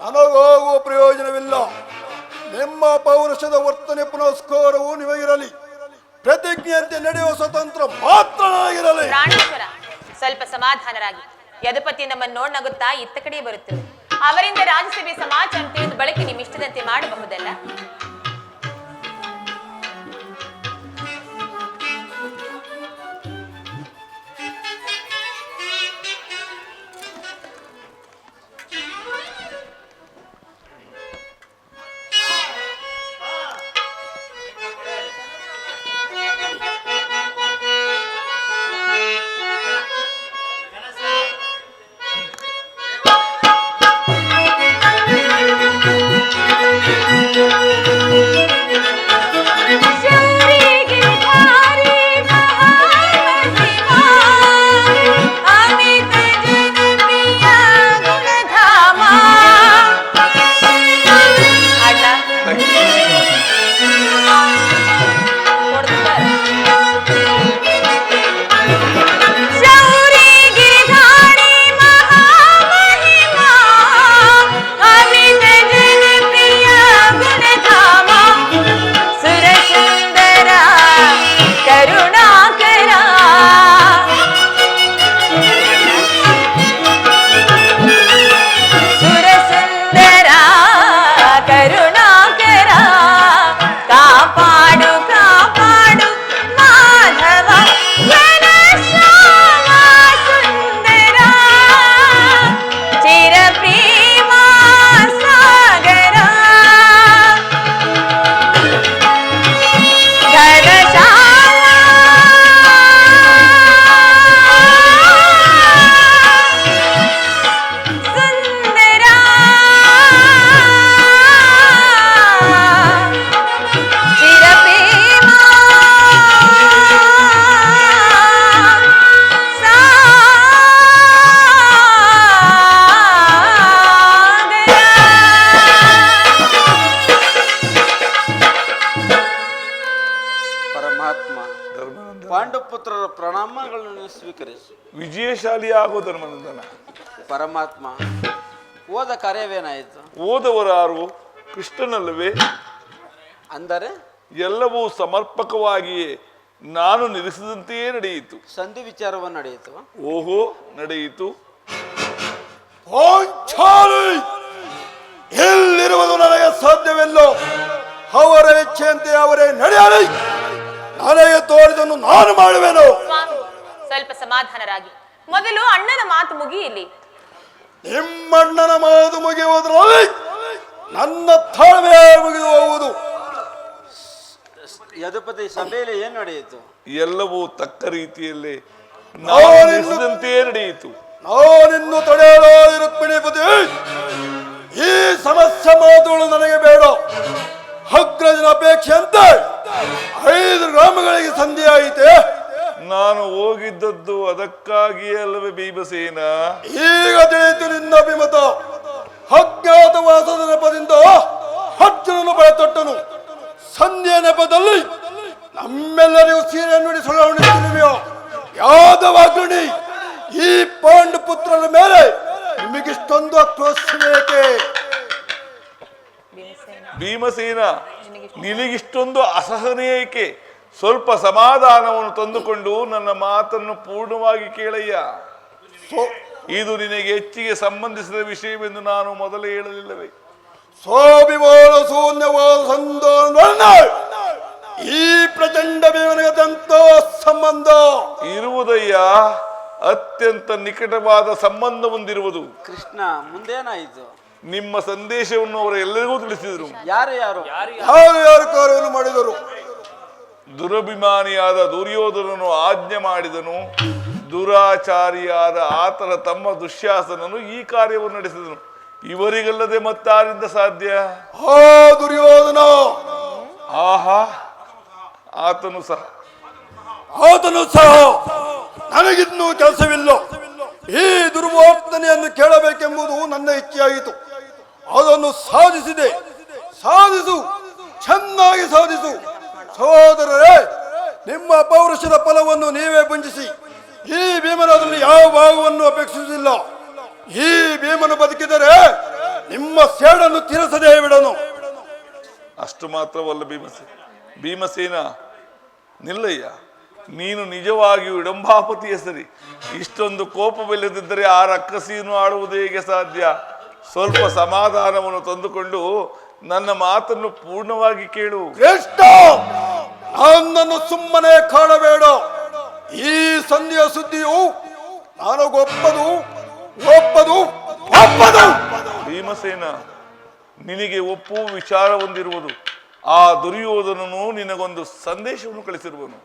ನನಗಾಗುವ ಪ್ರಯೋಜನವಿಲ್ಲ. ನಿಮ್ಮ ಪೌರುಷದ ವರ್ತನೆ ಪುನಸ್ಕಾರವು ನಿಮಗಿರಲಿ. ಪ್ರತಿಜ್ಞೆಯಂತೆ ನಡೆಯುವ ಸ್ವತಂತ್ರ ಮಾತ್ರ ನನಗಿರಲಿ. ಪ್ರಾಣೇಶ್ವರ, ಸ್ವಲ್ಪ ಸಮಾಧಾನರಾಗಿ. ಯದುಪತಿ ನಮ್ಮನ್ನು ನೋಡ್ನಗುತ್ತಾ ಇತ್ತ ಕಡೆ ಬರುತ್ತಿರು. ಅವರಿಂದ ರಾಜ್ಯಸಭೆ ಸಮಾಚಾರ ತಿಳಿದು ಬಳಕೆ ನಿಮ್ಮ ಇಷ್ಟದಂತೆ ಮಾಡಬಹುದಲ್ಲ? ಧರ್ಮನಂದನ. ಪಾಂಡುಪುತ್ರರ ಪ್ರಣಾಮಗಳನ್ನು ಸ್ವೀಕರಿಸು. ವಿಜಯಶಾಲಿ ಆಗೋ ಧರ್ಮನಂದನ. ಪರಮಾತ್ಮ, ಹೋದ ಕಾರ್ಯವೇನಾಯಿತು? ಓದವರು ಯಾರು? ಕೃಷ್ಣನಲ್ಲವೇ? ಅಂದರೆ ಎಲ್ಲವೂ ಸಮರ್ಪಕವಾಗಿಯೇ ನಾನು ನಿಲ್ಲಿಸಿದಂತೆಯೇ ನಡೆಯಿತು. ಸಂಧಿ ವಿಚಾರವನ್ನು ನಡೆಯಿತು. ಓಹೋ, ನಡೆಯಿತು. ಎಲ್ಲಿರುವುದು ನನಗೆ ಸಾಧ್ಯವಿಲ್ಲೋ ಅವರ ಇಚ್ಛೆಯಂತೆ ಅವರೇ ನಡೆಯಲಿ. ನನಗೆ ತೋರಿದನ್ನು ನಾನು ಮಾಡುವೆನು. ಸ್ವಾಮಿ, ಸ್ವಲ್ಪ ಸಮಾಧಾನರಾಗಿ. ಮೊದಲು ಅಣ್ಣನ ಮಾತು ಮುಗಿಯಲಿ. ನಿಮ್ಮಣ್ಣನ ಮಾತು ಮುಗಿಯುವುದರಲ್ಲಿ ನನ್ನ ತಾಳ್ಮೆ ಮುಗಿದು ಹೋಗುವುದು. ಯದುಪತಿ, ಸಭೆಯಲ್ಲಿ ಏನು ನಡೆಯಿತು? ಎಲ್ಲವೂ ತಕ್ಕ ರೀತಿಯಲ್ಲೇ ನಾನು ನಿಲ್ಲಿಸಿದಂತೆಯೇ ನಡೆಯಿತು. ನಾನಿನ್ನು ತಡೆಯಲಾರೆ ರುಕ್ಮಿಣಿಪತಿ. ಈ ಸಮಸ್ಯೆ ಮಾತುಗಳು ನನಗೆ ಬೇಡ. ಅಗ್ರಜನ ಅಪೇಕ್ಷೆಯಂತೆ 5 ಗ್ರಾಮಗಳಿಗೆ ಸಂಧಿಯಾಯಿತೆ. ನಾನು ಹೋಗಿದ್ದದ್ದು ಅದಕ್ಕಾಗಿಯೇ ಅಲ್ಲವೇ ಭೀಮಸೇನ? ಈಗ ತಿಳಿಯಿತು ನಿನ್ನ ಅಭಿಮತ. ಅಜ್ಞಾತವಾಸದ ನೆಪದಿಂದ ಅರ್ಜುನನು ಬಯತೊಟ್ಟನು. ಸಂಧಿಯ ನೆಪದಲ್ಲಿ ನಮ್ಮೆಲ್ಲರಿಗೂ ಸೀರೆಯನ್ನು ಉಣಿಸುತ್ತಿರುವೆಯೋ ಯಾದವಾಗ್ರಣಿ, ಈ ಪಾಂಡು ಪುತ್ರರ ಮೇಲೆ ನಿಮಗಿಷ್ಟೊಂದು ಆಕ್ರೋಶವೇಕೆ? ಭೀಮಸೇನ, ನಿನಗಿಷ್ಟೊಂದು ಅಸಹನೆ ಏಕೆ? ಸ್ವಲ್ಪ ಸಮಾಧಾನವನ್ನು ತಂದುಕೊಂಡು ನನ್ನ ಮಾತನ್ನು ಪೂರ್ಣವಾಗಿ ಕೇಳಯ್ಯ. ಇದು ನಿನಗೆ ಹೆಚ್ಚಿಗೆ ಸಂಬಂಧಿಸಿದ ವಿಷಯವೆಂದು ನಾನು ಮೊದಲೇ ಹೇಳಲಿಲ್ಲವೇ? ಸೋಬಿವಾಳ ಶೂನ್ಯವಾದ ಸಂಧಾನ ಈ ಪ್ರಚಂಡ ಭೀಮನಿಗದಂತ ಸಂಬಂಧ ಇರುವುದಯ್ಯ. ಅತ್ಯಂತ ನಿಕಟವಾದ ಸಂಬಂಧ ಹೊಂದಿರುವುದು. ಕೃಷ್ಣ, ಮುಂದೇನಾಯಿತು? ನಿಮ್ಮ ಸಂದೇಶವನ್ನು ಅವರು ಎಲ್ಲರಿಗೂ ತಿಳಿಸಿದರು. ಯಾರು ಯಾರು ಯಾರು ಕಾರ್ಯವನ್ನು ಮಾಡಿದರು? ದುರಭಿಮಾನಿಯಾದ ದುರ್ಯೋಧನನು ಆಜ್ಞೆ ಮಾಡಿದನು. ದುರಾಚಾರಿಯಾದ ಆತನ ತಮ್ಮ ದುಶ್ಯಾಸನನು ಈ ಕಾರ್ಯವನ್ನು ನಡೆಸಿದನು. ಇವರಿಗಲ್ಲದೆ ಮತ್ತಾರಿಂದ ಸಾಧ್ಯ? ಆ ದುರ್ಯೋಧನ, ಆಹಾ, ಆತನು ಸಹ ನನಗಿನ್ನೂ ಕೆಲಸವಿಲ್ಲ. ಈ ದುರ್ವರ್ತನೆಯನ್ನು ಕೇಳಬೇಕೆಂಬುದು ನನ್ನ ಇಚ್ಛೆಯಾಯಿತು. ಅದನ್ನು ಸಾಧಿಸಿದೆ. ಸಾಧಿಸು, ಚೆನ್ನಾಗಿ ಸಾಧಿಸು. ಸಹೋದರರೇ, ನಿಮ್ಮ ಪೌರುಷದ ಫಲವನ್ನು ನೀವೇ ಭುಂಜಿಸಿ. ಈ ಭೀಮನದಲ್ಲಿ ಯಾವ ಭಾಗವನ್ನು ಅಪೇಕ್ಷಿಸುವುದಿಲ್ಲ. ಈ ಭೀಮನು ಬದುಕಿದರೆ ನಿಮ್ಮ ಸೇಡನ್ನು ತೀರಿಸದೇ ಬಿಡನು. ಅಷ್ಟು ಮಾತ್ರವಲ್ಲ ಭೀಮಸೇನ, ನಿಲ್ಲಯ್ಯ. ನೀನು ನಿಜವಾಗಿಯೂ ಇಡಂಬಾಪತಿಯ ಸರಿ. ಇಷ್ಟೊಂದು ಕೋಪವಿಲ್ಲದಿದ್ದರೆ ಆ ರಕ್ಕಸಿಯನ್ನು ಆಡುವುದು ಹೇಗೆ ಸಾಧ್ಯ? ಸ್ವಲ್ಪ ಸಮಾಧಾನವನ್ನು ತಂದುಕೊಂಡು ನನ್ನ ಮಾತನ್ನು ಪೂರ್ಣವಾಗಿ ಕೇಳು. ಶ್ರೇಷ್ಠ, ನನ್ನನ್ನು ಸುಮ್ಮನೆ ಕಾಣಬೇಡ. ಈ ಸಂಧಿಯ ಸುದ್ದಿಯು ನನಗೊಪ್ಪದು ಒಪ್ಪದು ಒಪ್ಪದು. ಭೀಮಸೇನ, ನಿನಗೆ ಒಪ್ಪುವ ವಿಚಾರ ಹೊಂದಿರುವುದು. ಆ ದುರ್ಯೋಧನನು ನಿನಗೊಂದು ಸಂದೇಶವನ್ನು ಕಳಿಸಿರುವನು.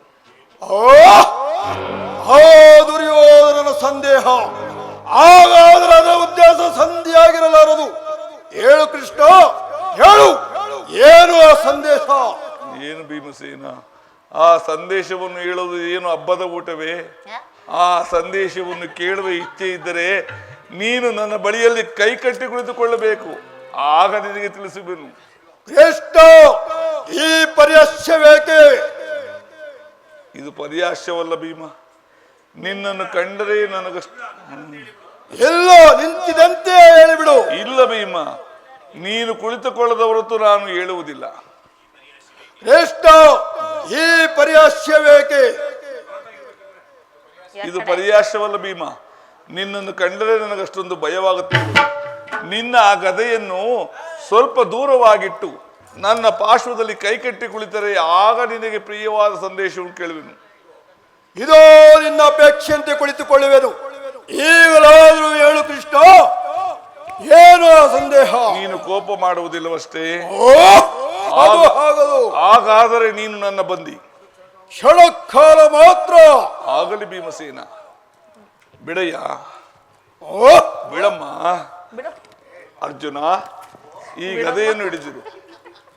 ಆ ದುರ್ಯೋಧನನ ಸಂದೇಹ. ಹಾಗಾದರೆ ಅದರ ಉದ್ದೇಶ ಸಂಧಿಯಾಗಿರಲಾರದು. ಹೇಳು ಕೃಷ್ಣ, ಹೇಳು, ಏನು ಆ ಸಂದೇಶ? ಏನು ಭೀಮಸೇನ, ಆ ಸಂದೇಶವನ್ನು ಹೇಳುವುದು ಏನು ಹಬ್ಬದ ಊಟವೇ? ಆ ಸಂದೇಶವನ್ನು ಕೇಳುವ ಇಚ್ಛೆ ಇದ್ದರೆ ನೀನು ನನ್ನ ಬಳಿಯಲ್ಲಿ ಕೈ ಕಟ್ಟಿ ಕುಳಿತುಕೊಳ್ಳಬೇಕು. ಆಗ ನಿನಗೆ ತಿಳಿಸಬೇನು. ಕೃಷ್ಣ, ಈ ಪರ್ಯಾಸ್ಯವೇಕೆ? ಇದು ಪರ್ಯಾಸ್ಯವಲ್ಲ ಭೀಮ. ನಿನ್ನನ್ನು ಕಂಡರೆ ನನಗಷ್ಟು ಎಲ್ಲ ನಿಂತಿದಂತೆ ಹೇಳಿಬಿಡು. ಇಲ್ಲ ಭೀಮ, ನೀನು ಕುಳಿತುಕೊಳ್ಳದ ಹೊರತು ನಾನು ಹೇಳುವುದಿಲ್ಲ. ಕೃಷ್ಣ, ಈ ಪರ್ಯಾಸ್ಯವೇಕೆ? ಇದು ಪರ್ಯಾಸವಲ್ಲ ಭೀಮ. ನಿನ್ನನ್ನು ಕಂಡರೆ ನನಗಷ್ಟೊಂದು ಭಯವಾಗುತ್ತೆ. ನಿನ್ನ ಆ ಗದೆಯನ್ನು ಸ್ವಲ್ಪ ದೂರವಾಗಿಟ್ಟು ನನ್ನ ಪಾರ್ಶ್ವದಲ್ಲಿ ಕೈಕಟ್ಟಿ ಕುಳಿತರೆ ಆಗ ನಿನಗೆ ಪ್ರಿಯವಾದ ಸಂದೇಶವನ್ನು ಕೇಳುವೆನು. ಇದೋ ನಿನ್ನ ಅಪೇಕ್ಷೆಯಂತೆ ಕುಳಿತುಕೊಳ್ಳುವೆನು. ಈಗಲಾದರೂ ಹೇಳು ಕೃಷ್ಣ, ಏನು ಆ ಸಂದೇಹ? ನೀನು ಕೋಪ ಮಾಡುವುದಿಲ್ಲವಷ್ಟೇ? ಆಗದು. ಹಾಗಾದರೆ ನೀನು ನನ್ನ ಬಂದಿ. ಕ್ಷಣಕಾಲ ಮಾತ್ರ. ಆಗಲಿ ಭೀಮಸೇನ, ಬಿಡಯ್ಯ, ಬಿಡಮ್ಮ. ಅರ್ಜುನ, ಈ ಗದೆಯನ್ನು ಹಿಡಿದಿರು.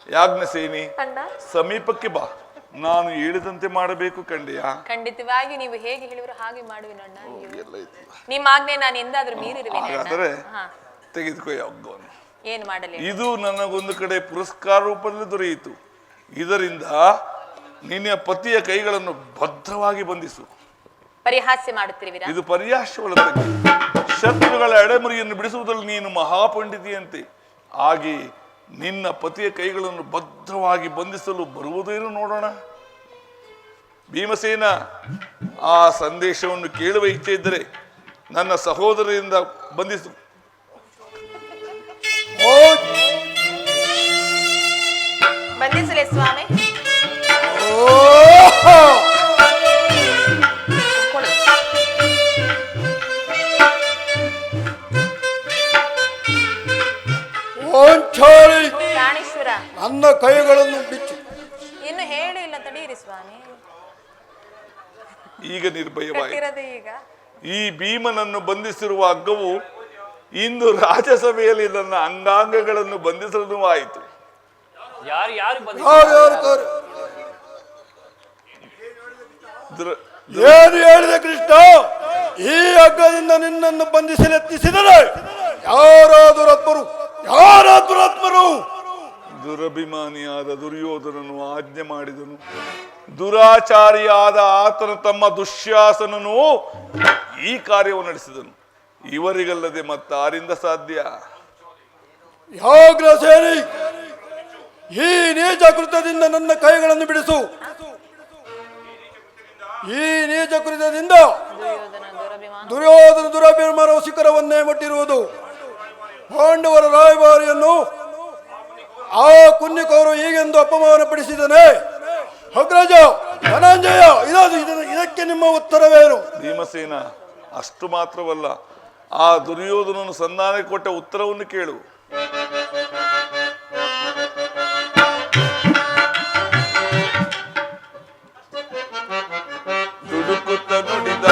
ಯಾಜ್ಞಸೇನಿ, ಸಮೀಪಕ್ಕೆ ಬಾ. ನಾನು ಹೇಳಿದಂತೆ ಮಾಡಬೇಕು ಕಂಡೆಯ? ಖಂಡಿತವಾಗಿ ನೀವು ಹೇಗೆ ಹೇಳಿದ್ರು ಹಾಗೆ ಮಾಡುವೆನು ಅಣ್ಣ. ನಿಮ್ಮ ಆಜ್ಞೆ ನಾನು ಎಂದಾದ್ರೂ ಮೀರಿರುವೆನು? ಹಾಗಾದರೆ ತೆಗೆದುಕೋ ಯಜ್ಞವನ್ನು. ಏನು ಮಾಡಲಿ? ಇದು ನನಗೊಂದು ಕಡೆ ಪುರಸ್ಕಾರ ರೂಪದಲ್ಲಿ ದೊರೆಯಿತು. ಇದರಿಂದ ನಿನ್ನ ಪತಿಯ ಕೈಗಳನ್ನು ಭದ್ರವಾಗಿ ಬಂಧಿಸು. ಪರಿಹಾಸ್ಯ ಮಾಡುತ್ತಿರುವಿರಾ? ಇದು ಪರ್ಯಾಶ್ವಳ ತಂಗಿ. ಶತ್ರುಗಳ ಎಡೆಮುರಿಯನ್ನು ಬಿಡಿಸುವುದರಲ್ಲಿ ನೀನು ಮಹಾಪಂಡಿತಿಯಂತೆ. ಹಾಗೆ ನಿನ್ನ ಪತಿಯ ಕೈಗಳನ್ನು ಭದ್ರವಾಗಿ ಬಂಧಿಸಲು ಬರುವುದೇನು ನೋಡೋಣ. ಭೀಮಸೇನ, ಆ ಸಂದೇಶವನ್ನು ಕೇಳುವ ಇಚ್ಛೆ ಇದ್ದರೆ ನನ್ನ ಸಹೋದರರಿಂದ ಬಂಧಿಸು. ಬಂಧಿಸಲೇ ಸ್ವಾಮಿ? ಕೊಡು. ಪ್ರಾಣೇಶ್ವರ, ನನ್ನ ಕೈಗಳನ್ನು ಬಿಚ್ಚು. ಇನ್ನು ಹೇಳಿ ಇಲ್ಲ, ತಡೀರಿ ಸ್ವಾಮಿ. ಈಗ ನಿರ್ಭಯವಾಗಿ ಕಟ್ಟಿರೋದು ಈಗ. ಈ ಭೀಮನನ್ನು ಬಂಧಿಸಿರುವ ಹಗ್ಗವು ಇಂದು ರಾಜ್ಯಸಭೆಯಲ್ಲಿ ನನ್ನ ಅಂಗಾಂಗಗಳನ್ನು ಬಂಧಿಸಲು ಆಯಿತು. ಯಾರು ಯಾರು ಏನು ಹೇಳಿದೆ ಕೃಷ್ಣ? ಈ ಹಗ್ಗದಿಂದ ನಿನ್ನನ್ನು ಬಂಧಿಸಲೆತ್ತಿಸಿದರೆ ಯಾರಾದರೂ ದುರಭಿಮಾನಿಯಾದ ದುರ್ಯೋಧನನು ಆಜ್ಞೆ ಮಾಡಿದನು. ದುರಾಚಾರಿಯಾದ ಆತನ ತಮ್ಮ ದುಶ್ಯಾಸನನು ಈ ಕಾರ್ಯವನ್ನು ನಡೆಸಿದನು. ಇವರಿಗಲ್ಲದೆ ಮತ್ತಾರಿಂದ ಸಾಧ್ಯ? ಯಾಗ್ರಸೇನಿ, ಈ ನೀಚ ಕೃತ್ಯದಿಂದ ನನ್ನ ಕೈಗಳನ್ನು ಬಿಡಿಸು. ಈ ನೀಚ ಕೃತ್ಯದಿಂದ ದುರ್ಯೋಧನ ದುರಭಿಮಾನವು ಶಿಖರವನ್ನೇ ಮುಟ್ಟಿರುವುದು. ಪಾಂಡವರ ರಾಯಭಾರಿಯನ್ನು ಆ ಕುನ್ನಿಕವರು ಹೀಗೆಂದು ಅಪಮಾನಪಡಿಸಿದನೆ. ಅಗ್ರಜ, ಧನಂಜಯ, ಇದಕ್ಕೆ ನಿಮ್ಮ ಉತ್ತರವೇನು? ಭೀಮಸೇನ, ಅಷ್ಟು ಮಾತ್ರವಲ್ಲ, ಆ ದುರ್ಯೋಧನನು ಸಂಧಾನಕ್ಕೆ ಕೊಟ್ಟ ಉತ್ತರವನ್ನು ಕೇಳು. ದುಡುಕುತ್ತ ನುಡಿದ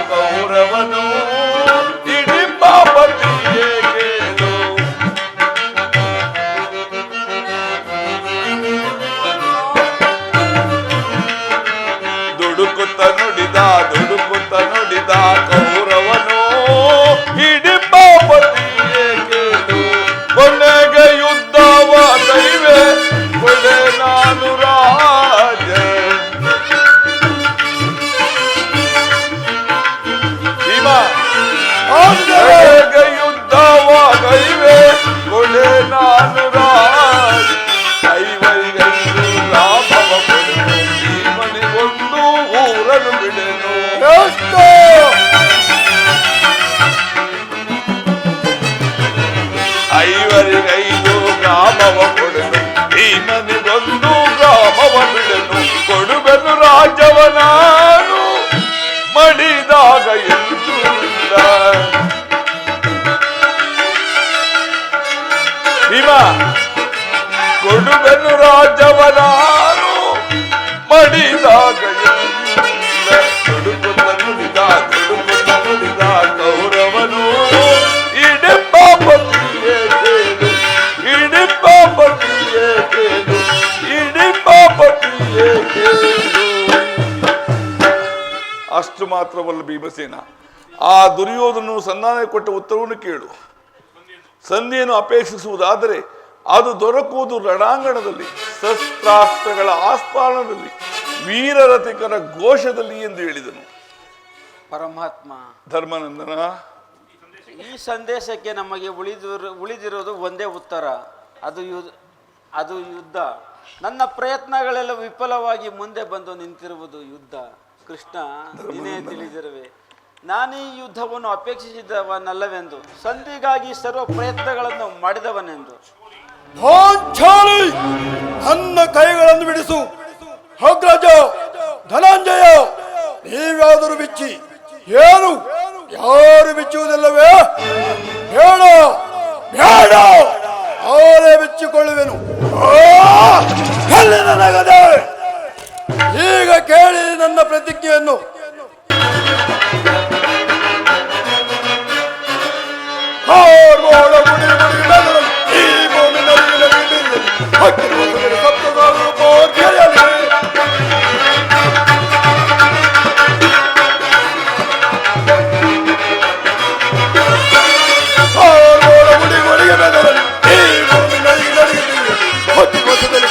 ಕೌರವನು ಹಿಡಿಂಬಾಪತಿಯೇ ಕೇಳು. ದುಡುಕುತ್ತ ನುಡಿದ ಕೌರವನು ಹಿಡಿಂಬಾಪತಿಯೇ ಕೇಳು. ಕೊನೆಗೆ ಯುದ್ಧವ ಕೈವೆ ಕೊಡೆ ನಾನು ರಾಜ. ಯುದ್ಧವ ಕೈವೆ ಕೊಡೆ ನಾನು ರಾಜ. ಐವರಿಗೈದು ರಾಮವ ಕೊಡೆನು, ಭೀಮನಿಗೊಂದು ಊರನ್ನು ಬಿಡೆನು. ಐವರಿಗೈದು ಗ್ರಾಮವ ಕೊಡೆನು, ಭೀಮನಿಗೊಂದು ಗ್ರಾಮವ ಬಿಡೆನು. ಕೊಡುವೆನು ರಾಜ್ಯವ ನಾನು ಮಡಿದಾಗ ಎಂದು. ಭೀಮ, ಕೊಡುವೆನು ರಾಜ್ಯವ ನಾನು ಮಡಿದಾಗ ಎಂದು. ದುಡುಕುತ್ತ ನುಡಿದ ಕೌರವನು ಹಿಡಿಂಬಾಪತಿಯೇ ಕೇಳು. ಹಿಡಿಂಬಾಪತಿಯೇ ಕೇಳು. ಹಿಡಿಂಬಾಪತಿಯೇ ಕೇಳು. ಅಷ್ಟು ಮಾತ್ರವಲ್ಲ ಭೀಮಸೇನ, ಆ ದುರ್ಯೋಧನನು ಸಂಧಾನಕ್ಕೆ ಕೊಟ್ಟ ಉತ್ತರವನ್ನು ಕೇಳು. ಸಂಧಿಯನ್ನು ಅಪೇಕ್ಷಿಸುವುದಾದರೆ ಅದು ದೊರಕುವುದು ರಣಾಂಗಣದಲ್ಲಿ, ಶಸ್ತ್ರಾಸ್ತ್ರಗಳ ಆಸ್ಪಾನದಲ್ಲಿ, ವೀರರಥಿಕರ ಘೋಷದಲ್ಲಿ ಎಂದು ಹೇಳಿದನು. ಪರಮಾತ್ಮ ಧರ್ಮಾನಂದನ, ಈ ಸಂದೇಶಕ್ಕೆ ನಮಗೆ ಉಳಿದಿರೋದು ಒಂದೇ ಉತ್ತರ, ಅದು ಯುದ್ಧ. ನನ್ನ ಪ್ರಯತ್ನಗಳೆಲ್ಲ ವಿಫಲವಾಗಿ ಮುಂದೆ ಬಂದು ನಿಂತಿರುವುದು ಯುದ್ಧ. ಕೃಷ್ಣ, ನೀನೇ ತಿಳಿದಿರುವೆ, ನಾನು ಈ ಯುದ್ಧವನ್ನು ಅಪೇಕ್ಷಿಸಿದವನಲ್ಲವೆಂದು, ಸಂಧಿಗಾಗಿ ಸರ್ವ ಪ್ರಯತ್ನಗಳನ್ನು ಮಾಡಿದವನೆಂದು. ನನ್ನ ಕೈಗಳನ್ನು ಬಿಡಿಸು. ಅಗ್ರಜ, ಧನಂಜಯ, ನೀವ್ಯಾದರೂ ಬಿಚ್ಚಿ. ಏನು? ಯಾರು ಬಿಚ್ಚುವುದಿಲ್ಲವೇ? ಬೇಡ ಬೇಡ, ಅವರೇ ಬಿಚ್ಚಿಕೊಳ್ಳುವೆನು. ನನಗದೆ ಈಗ ಕೇಳಿ ನನ್ನ ಪ್ರತಿಜ್ಞೆಯನ್ನು.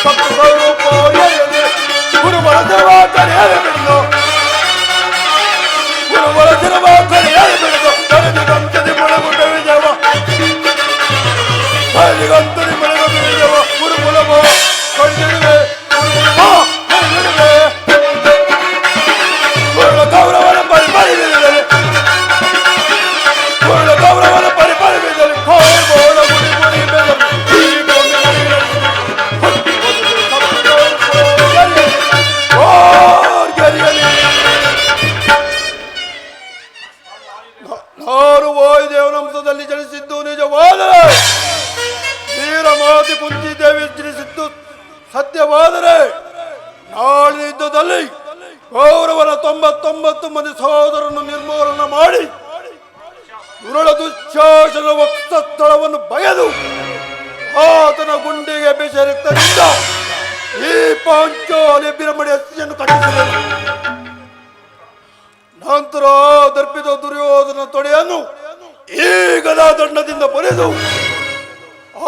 ಸಪ್ತ ಕೌರವನ 99 ಮಂದಿ ಸಹೋದರನ್ನು ನಿರ್ಮೂಲನ ಮಾಡಿ ದುರುಳ ದುಶ್ಯಾಸನ ವಕ್ಷಸ್ಥಳವನ್ನು ಬಗೆದು ಆತನ ಗುಂಡಿಗೆ ಬೆಸರಿದ್ದರಿಂದ ಈ ಪಾಂಚಾಲಿ ಬಿರಮಡಿ ಹಸಿಯನ್ನು ಕಟ್ಟಿಸಿದನು. ನಂತರ ದರ್ಪಿತ ದುರ್ಯೋಧನ ತೊಡೆಯನ್ನು ಈ ಗದಾದಂಡದಿಂದ ಬರೆದು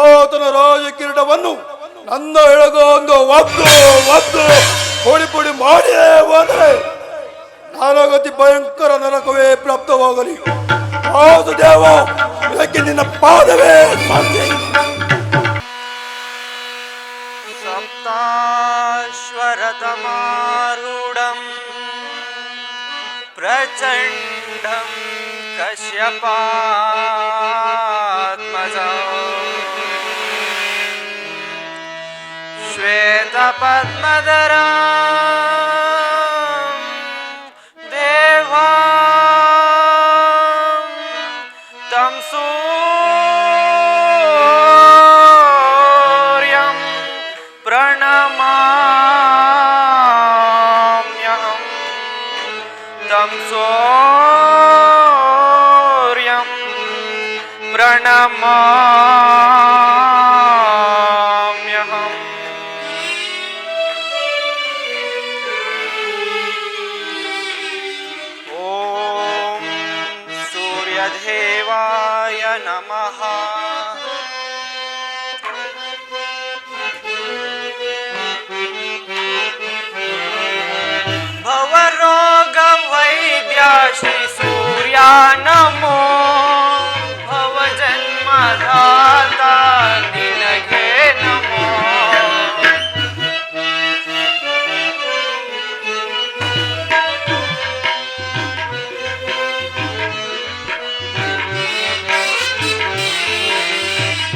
ಆತನ ರಾಜ ಕಿರೀಟವನ್ನು ನನ್ನ ಎಳಗೊಂದು ಒದ್ದು ಪುಡಿ ಪುಡಿ ಮಾಡಿ ಹೋದರೆ ನಾನಾಗತಿ ಭಯಂಕರ ನರಕವೇ ಪ್ರಾಪ್ತವಾಗಲಿ. ಹೌದು ದೇವ, ಇದಕ್ಕೆ ನಿನ್ನ ಪಾದವೇ ಸಾಕ್ಷಿ. ಸಪ್ತಾಶ್ವರತಮಾರೂಢಂ ಪ್ರಚಂಡಂ ಕಶ್ಯಪಾತ್ಮಜಂ ಶ್ವೇತಪದ್ಮಧರಂ ದೇವಾಂ तं ಸೂರ್ಯಂ ಪ್ರಣಮಾಮ್ಯಹಂ तं ಸೂರ್ಯಂ ಪ್ರಣಮಾಮ್ಯಹಂ. ಓಂ ಸೂರ್ಯದೇವಾಯ ನಮಃ. ಭವರೋಗ ವೈದ್ಯ ಶ್ರೀ ಸೂರ್ಯ ನಮೋ. ಭವಜನ್ಮದಾತ ನಿನಗೆ ನಮೋ.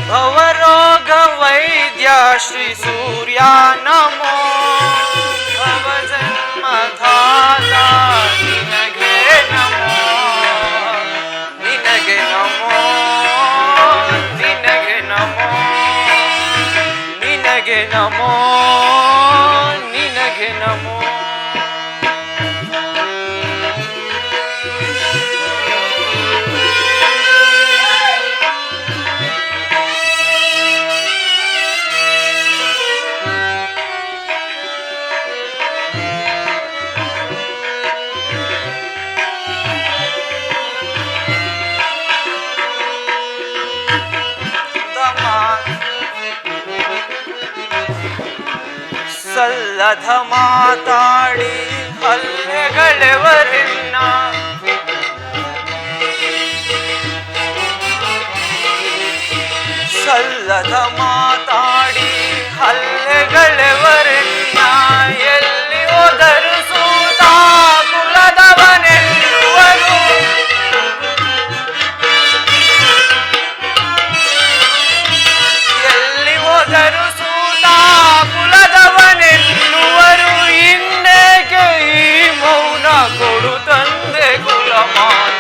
ಭವರೋಗ ವೈದ್ಯ ಶ್ರೀ ಸೂರ್ಯ ನಮೋ. ಭವಜನ್ಮದಾತ ನಿನಗೆ ನಮೋ. ನಿನಗೆ ನಮೋ, ನಿನಗೆ ನಮೋ, ನಿನಗೆ ನಮೋ, ನಿನಗೆ ನಮೋ. ಸಲ್ಲದ ಮಾತಾಡಿ ಹಲ್ಲೆಗಳೆವರೆನ್ನ ಸಲ್ಲದ ಮಾತಾಡಿ ಹಲ್ಲೆಗಳೆವರೆನ್ನ ಎಲ್ಲಿ ಹೋದರು ಸೂತ ಕುಲದವನೆನ್ನುವರು. ಎಲ್ಲಿ ಹೋದರು ಸೂತ ಕುಲದವನೆನ್ನುವರು. ಇನ್ನೇಕೆ ಈ ಮೌನ ಕೊಡು ತಂದೆ ಕುಲಮಾನ.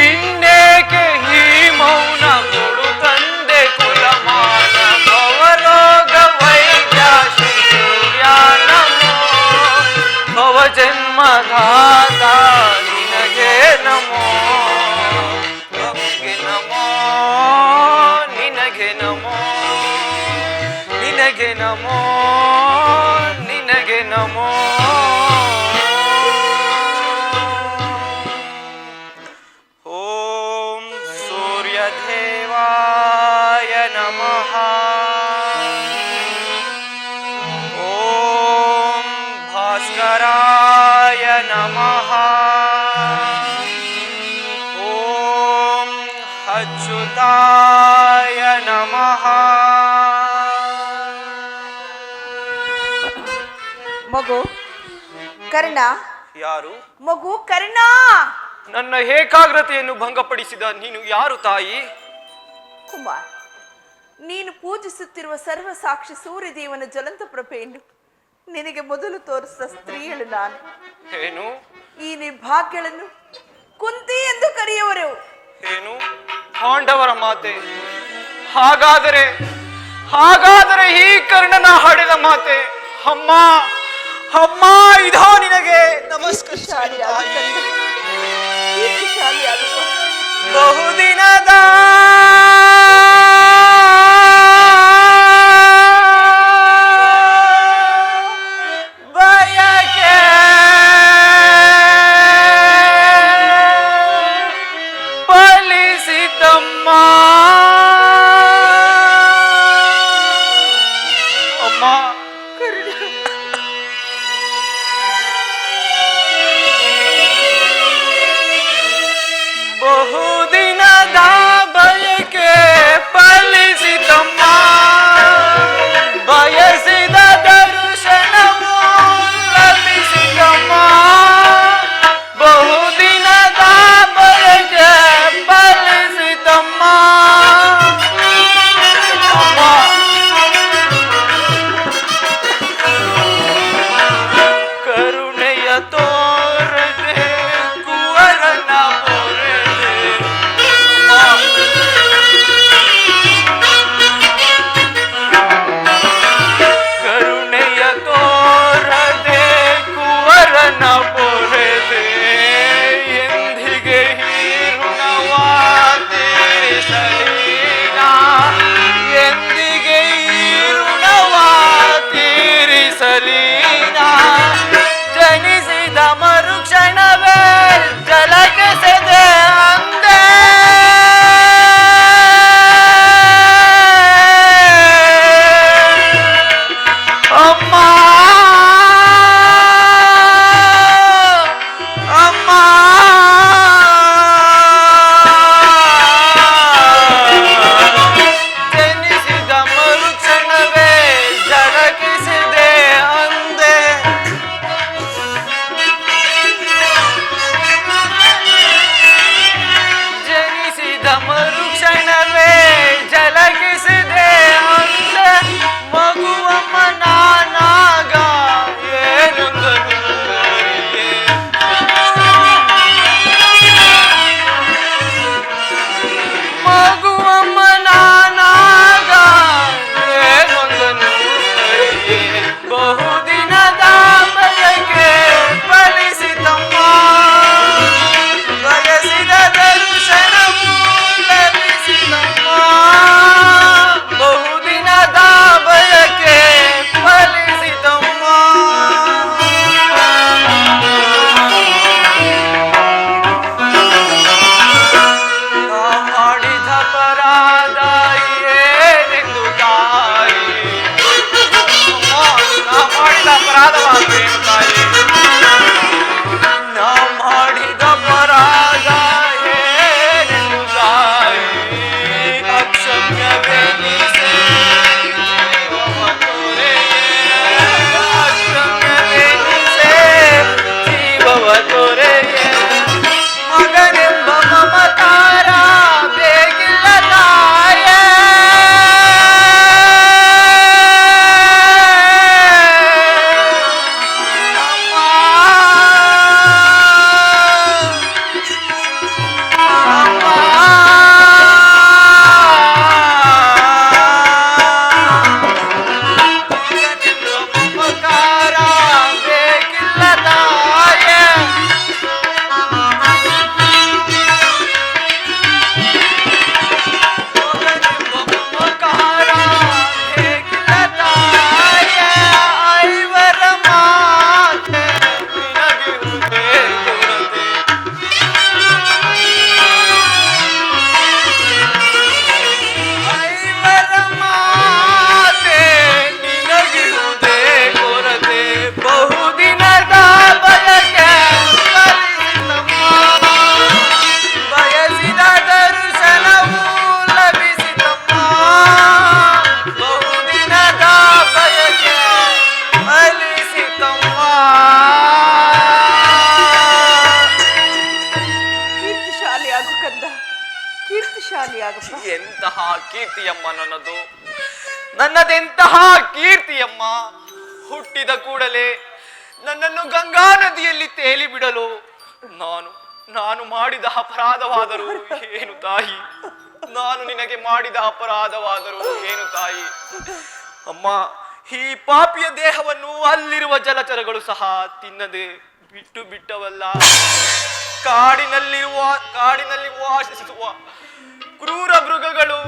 ಇನ್ನೇಕೆ ಈ ಮೌನ ಕೊಡು ತಂದೆ ಕುಲಮಾನ. ಭವರೋಗ ವೈದ್ಯ ಶ್ರೀ ಸೂರ್ಯ ನಮೋ. ಭವಜನ್ಮದಾತ ನಿನಗೆ ನಮೋ. ಭವಗೆ ನಮೋ, ನಿನಗೆ ನಮೋ, ನಿನಗೆ ನಮೋ, ನಿನಗೆ ನಮೋ. ಓಂ ಸೂರ್ಯದೇವಾಯ ನಮಃ. ಓಂ ಭಾಸ್ಕರಾಯ ನಮಃ. ಓಂ ಅಚ್ಯುತಾಯ ನಮಃ. ಮಗು ಕರ್ಣ, ಯಾರು? ಮಗು ಕರ್ಣ. ನನ್ನ ಏಕಾಗ್ರತೆಯನ್ನು ಭಂಗಪಡಿಸಿದ ನೀನು ಯಾರು ತಾಯಿ? ಕುಮಾರ್, ನೀನು ಪೂಜಿಸುತ್ತಿರುವ ಸರ್ವ ಸಾಕ್ಷಿ ಸೂರ್ಯದೇವನ ಜ್ವಲಂತ ಪ್ರಭೆಯನ್ನು ನಿನಗೆ ಮೊದಲು ತೋರಿಸಿದ ಸ್ತ್ರೀಯಳು ನಾನು. ಏನು? ಈ ನಿರ್ಭಾಗ್ಯಗಳನ್ನು ಕುಂತಿ ಎಂದು ಕರೆಯುವರು. ಏನು? ಪಾಂಡವರ ಮಾತೆ. ಹಾಗಾದರೆ ಹಾಗಾದರೆ ಈ ಕರ್ಣನ ಹಡೆದ ಮಾತೆ ಅಮ್ಮ ಅಮ್ಮ ಇದೋ ನಿನಗೆ ನಮಸ್ಕರಿಸುತ್ತೇನೆ ತಾಯಿ. ಕೀರ್ತಿಶಾಲಿಯಾಗಪ್ಪ. ಬಹುದಿನದ ಬಯಕೆ ಫಲಿಸಿತಮ್ಮ. ಅಮ್ಮ ಬಹುದಿನದ ಬಯಕೆ ಫಲಿಸಿತಮ್ಮ. ಬಯಸಿದ ದರ್ಶನವು ಲಭಿಸಿತಮ್ಮ. ಬಹುದಿನದ ಬಯಕೆ ಫಲಿಸಿತಮ್ಮ. ಅಮ್ಮ ಕರುಣೆಯ ತೋರದೆ ಕುವರನ ಪೊರೆದೆ. ಕರುಣೆಯ ತೋರದೆ ಕುವರನ ಪೊರೆದೆ. ಎಂದಿಗೆ ಹೀರುಣವ ತೀರಿಸಲೀನ. ಎಂದಿಗೆ ಹೀರುಣವ ತೀರಿಸಲೀನ. ಜನಿಸಿದ ಮರುಕ್ಷಣವೇ ಜಲಕ್ಕೆ ಸೆದೆ ಅಂದೆ. ಅಮ್ಮ ಅಮ್ಮ ಜನಿಸಿದ ಮರುಕ್ಷಣವೇ ಜಲಕಿಸಿದೆ ಅಂದೆ. ಜನಿಸಿದ ಮರುಕ್ಷಣವೇ ಜಲಕಿಸಿದೆ ಅಂದೆ. ಮಗುವಮ್ಮ ನಾನಾಗ ಏನೊಂದನ್ನು ಅರಿಯೆ. ಮಗುವಮ್ಮ ನಾನಾಗ ಏನೊಂದನ್ನು ಅರಿಯೆ. ಬಹುದಿನದ ಬಯಕೆ ಫಲಿಸಿತಮ್ಮ. ಬಯಸಿದ ದರ್ಶನವು ಲಭಿಸಿತಮ್ಮ. ಬಹುದಿನದ ಬಯಕೆ ಫಲಿಸಿತಮ್ಮ. ನಾ ಮಾಡಿದ ಅಪರಾಧ ಏನೆಂದು ತಾಯಿ. ನಾ ಮಾಡಿದ ಅಪರಾಧವಾಗೇನು ತಾಯಿ. ನಾ ಮಾಡಿದ ಅಪರಾಧ ಏನೆಂದು ತಾಯಿ. ಅಕ್ಷಮ್ಯವೆನಿಸೆ ಜೀವವ ತೊರೆಯೆ. ಅಕ್ಷಮ್ಯವೆನಿಸೆ ಜೀವವ ತೊರೆಯೆ. ಮಗನೆಂಬ ಮಮಕಾರ ಬೇಕಿಲ್ಲ ತಾಯೇ. ಕೀರ್ತಿಶಾಲಿಯಾಗಪ್ಪ. ಎಂತಹ ಕೀರ್ತಿಯಮ್ಮ ನನ್ನದು. ನನ್ನದೆಂತಹ ಕೀರ್ತಿಯಮ್ಮ. ಹುಟ್ಟಿದ ಕೂಡಲೇ ನನ್ನನ್ನು ಗಂಗಾ ನದಿಯಲ್ಲಿ ತೇಲಿ ಬಿಡಲು ನಾನು ಮಾಡಿದ ಅಪರಾಧವಾದರೂ ಏನು ತಾಯಿ. ನಾನು ನಿನಗೆ ಮಾಡಿದ ಅಪರಾಧವಾದರೂ ಏನು ತಾಯಿ? ಅಮ್ಮ, ಈ ಪಾಪಿಯ ದೇಹವನ್ನು ಅಲ್ಲಿರುವ ಜಲಚರಗಳು ಸಹ ತಿನ್ನದೆ ಬಿಟ್ಟವಲ್ಲ. ಕಾಡಿನಲ್ಲಿ ವಾಸಿಸುವ ಕ್ರೂರ ಮೃಗಗಳು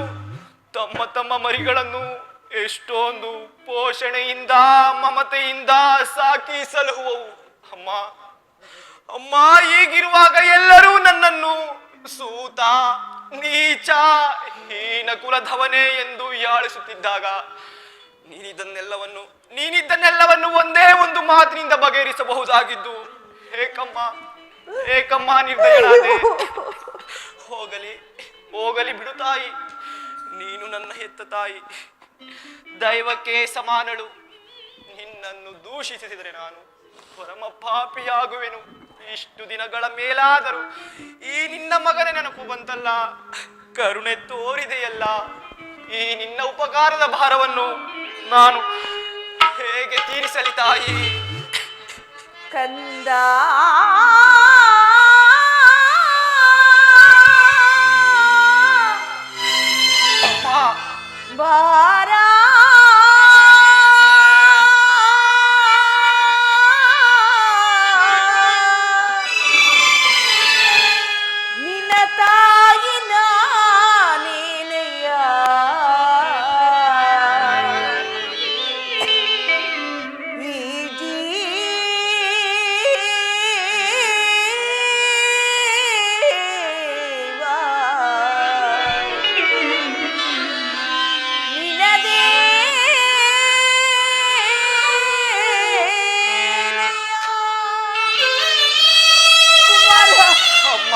ತಮ್ಮ ತಮ್ಮ ಮರಿಗಳನ್ನು ಎಷ್ಟೊಂದು ಪೋಷಣೆಯಿಂದ ಮಮತೆಯಿಂದ ಸಾಕಿ ಸಲಹುವವು. ಅಮ್ಮ ಅಮ್ಮ, ಹೀಗಿರುವಾಗ ಎಲ್ಲರೂ ನನ್ನನ್ನು ಸೂತ, ನೀಚ, ಹೀನ ಕುಲಧವನೇ ಎಂದು ಹೀಯಾಳಿಸುತ್ತಿದ್ದಾಗ ನೀನಿದ್ದನ್ನೆಲ್ಲವನ್ನು ಒಂದೇ ಒಂದು ಮಾತಿನಿಂದ ಬಗೆಹರಿಸಬಹುದಾಗಿದ್ದು ಏಕಮ್ಮ ನಿರ್ದಯಳಾದೆ. ಹೋಗಲಿ ಬಿಡು ತಾಯಿ, ನೀನು ನನ್ನ ಹೆತ್ತ ತಾಯಿ, ದೈವಕ್ಕೆ ಸಮಾನಳು. ನಿನ್ನನ್ನು ದೂಷಿಸಿದರೆ ನಾನು ಪರಮ ಪಾಪಿಯಾಗುವೆನು. ಇಷ್ಟು ದಿನಗಳ ಮೇಲಾದರೂ ಈ ನಿನ್ನ ಮಗನ ನೆನಪು ಬಂತಲ್ಲ, ಕರುಣೆ ತೋರಿದೆಯಲ್ಲ. ಈ ನಿನ್ನ ಉಪಕಾರದ ಭಾರವನ್ನು ನಾನು ಹೇಗೆ ತೀರಿಸಲಿ ತಾಯಿ? ಕಂದ ಬಾರ ನಿನ್ನ ತಾಯಿ ನಾನೇನೆಯ ಈ ಜೀವ ನಿನದೇ ಕುಮಾರ. ಅಮ್ಮ,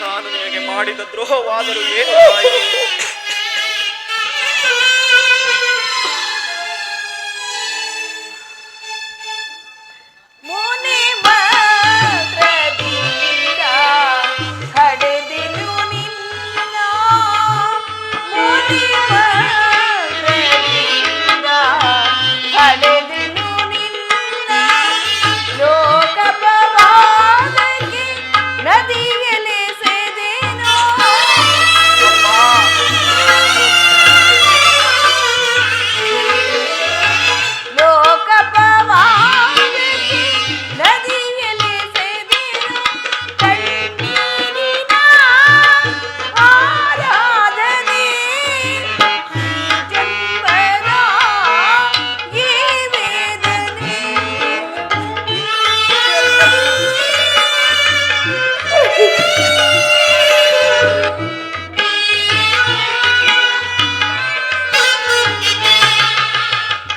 ನಾನು ನಿನಗೆ ಮಾಡಿದ ದ್ರೋಹವಾದರೂ ಏನು ತಾಯಿ? ಮುನಿ ಮಂತ್ರದಿಂದ ಹಡೆದೆನು ನಿನ್ನ, ಮುನಿ ಮಂತ್ರದಿಂದ ಹಡೆದೆನು ನಿನ್ನ, ಲೋಕಪವಾದಕ್ಕೆ ನದಿಯಲೆಸೆದೆನು. ಲೋಕಪವಾದಕ್ಕೆ ನದಿಯಲೆಸೆದೆನು. ಕಣ್ಣೀರಿನ ಆರಾಧನೆ ಈ ಜನ್ಮದ ಈ ವೇದನೆ.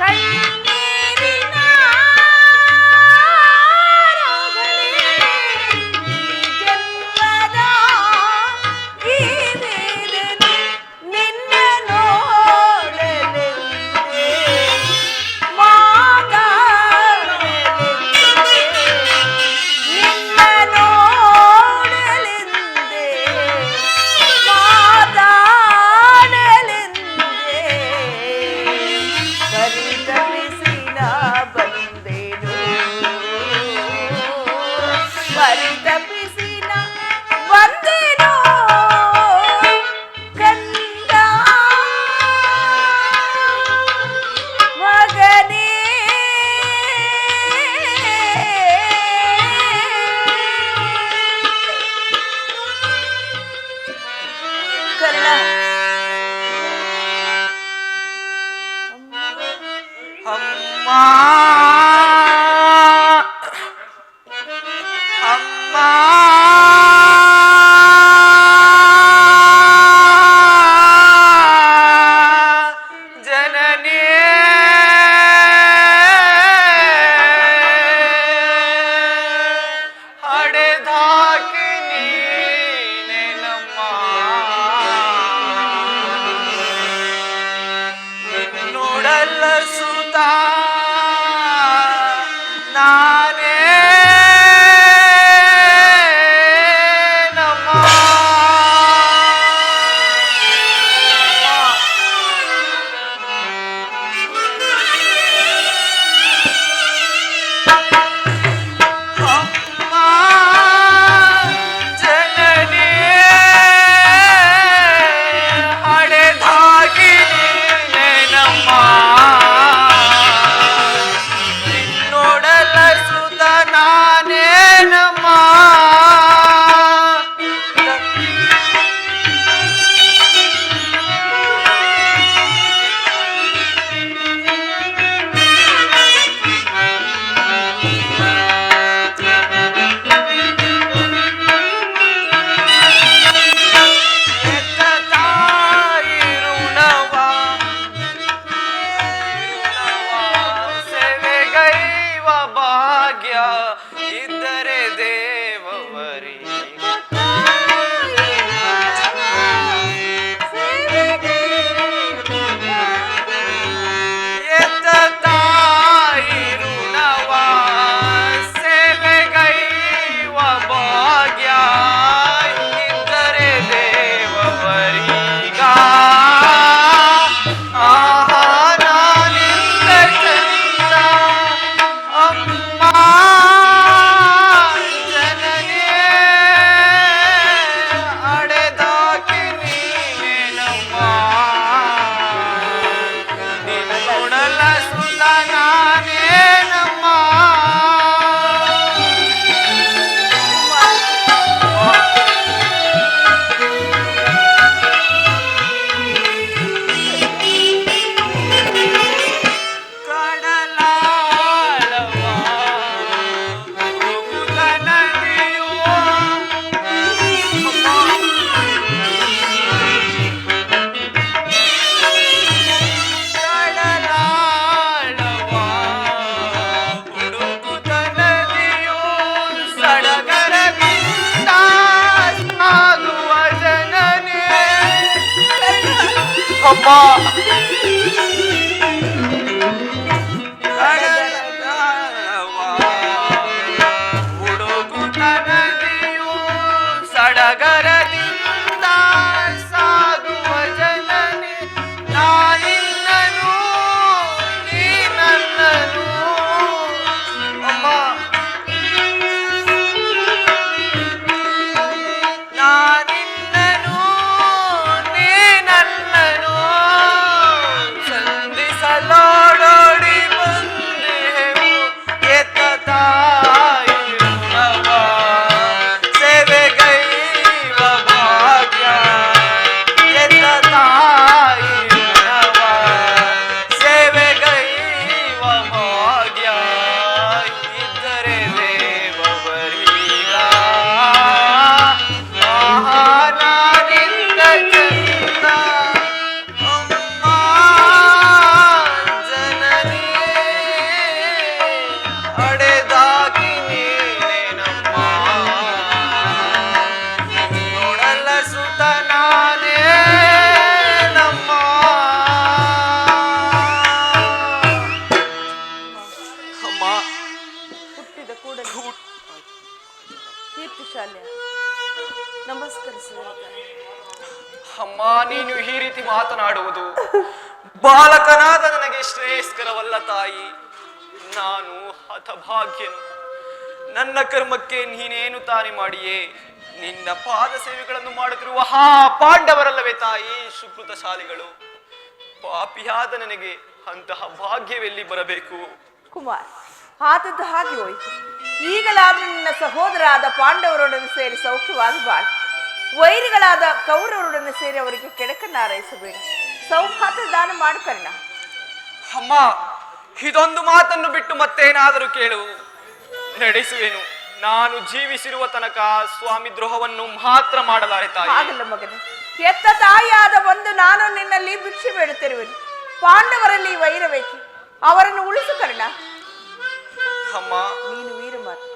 ಕಣ್ಣೀರಿನ ಆರಾಧನೆ ಈ ಜನ್ಮದ ಈ ವೇದನೆ. ನಿನ್ನ ನೋಡಲೆಂದೇ ಮಾತಾಡಲೆಂದೇ, ನಿನ್ನ ನೋಡಲೆಂದೇ ಮಾತಾಡಲೆಂದೇ ಪರಿತಪಿಸಿ ನಾ ಬಂದೆನು. ಪರಿತಪಿಸಿ ನಾ ಬಂದೆನು ಕಂದ ಮಗನೇ. ಕರ್ಣ ಅಮ್ಮ, ಅಮ್ಮ, ಜನನಿ ಹಡೆದಾಕಿ ನೀನೆನಮ್ಮ, ನಿನ್ನೊಡಲ ಸುತ ನಾನೇ ನಮ್ಮ. ಸಡಗರದಿಂದ ಸಾಗುವ ಜನನಿ ನಾನಿನ್ನನು ನೀ ನನ್ನನು. ಅಮ್ಮ ನಾನಿನ್ನನು ನೀ ನನ್ನನು ಸಂಧಿಸಲಾಡೋಡಿ ಬಂದೆವು ಎತ್ತ ತಾಯಿ ಋಣವ ಸೇವೆಗೈವ ಭಾಗ್ಯ ಎತ್ತ ತಾಯಿ ಋಣವ ಸೇವೆಗೈವ ಭಾಗ್ಯ ಇದ್ದರೆ ದೇವವರೀಗ ಮಹಾನಾನಿಂದ ಚಂದ ಅಮ್ಮ ಜನನಿ ಅಡೆದಾಗಿ ನೀನೆ ನಮ್ಮ ನೋಡಲ್ಲ ಸುತ ನಾನೇ ನಮ್ಮ. ಅಮ್ಮ ಹುಟ್ಟಿದ ಕೂಡಲೇ ಕೀರ್ತಿಶಾಲೆ ನಮಸ್ಕರಿಸುವಂತ. ಅಮ್ಮ ನೀನು ಈ ರೀತಿ ಮಾತನಾಡುವುದು ಬಾಲಕನಾದ ನನಗೆ ಶ್ರೇಯಸ್ಕರವಲ್ಲ ತಾಯಿ. ನಾನು ಹತಭಾಗ್ಯನು. ನನ್ನ ಕರ್ಮಕ್ಕೆ ನೀನೇನು ತಾನೇ ಮಾಡಿಯೇ? ನಿನ್ನ ಪಾದ ಸೇವೆಗಳನ್ನು ಮಾಡುತ್ತಿರುವ ಪಾಂಡವರಲ್ಲವೇ ತಾಯಿ ಸುಕೃತಶಾಲಿಗಳು? ಪಾಪಿಯಾದ ನನಗೆ ಅಂತಹ ಭಾಗ್ಯವೆಲ್ಲಿ ಬರಬೇಕು? ಕುಮಾರ್, ಆದದ್ದು ಹಾಗೆ ಹೋಯಿತು. ಈಗಲಾದ್ರೂ ನಿನ್ನ ಸಹೋದರಾದ ಪಾಂಡವರೊಡನೆ ಸೇರಿ ಸೌಖ್ಯವಾಗಿ ಬಾಳು. ವೈರಿಗಳಾದ ಕೌರವರೊಡನೆ ಸೇರಿ ಅವರಿಗೆ ಕೆಡಕನ್ನು ಹಾರೈಸಬೇಡ. ಸೌಭಾಗ್ಯ ದಾನ ಮಾಡು ಕರ್ಣ. ಅಮ್ಮ ಇದೊಂದು ಮಾತನ್ನು ಬಿಟ್ಟು ಮತ್ತೇನಾದರೂ ಕೇಳು, ನಡೆಸುವೆನು. ನಾನು ಜೀವಿಸಿರುವ ತನಕ ಸ್ವಾಮಿ ದ್ರೋಹವನ್ನು ಮಾತ್ರ ಮಾಡಲಾರೆ ತಾಯಿ. ಹಾಗಲ್ಲ ಮಗನೇ, ಎತ್ತ ತಾಯಿಯಾದ ಬಂದು ನಾನು ನಿನ್ನಲ್ಲಿ ಭಿಕ್ಷೆ ಬೇಡುತ್ತಿರುವೆನು. ಪಾಂಡವರಲ್ಲಿ ವೈರವೇಕೆ? ಅವರನ್ನು ಉಳಿಸು ಕರ್ಣ. ಅಮ್ಮ ನೀನು ವೀರಮಾತೆ.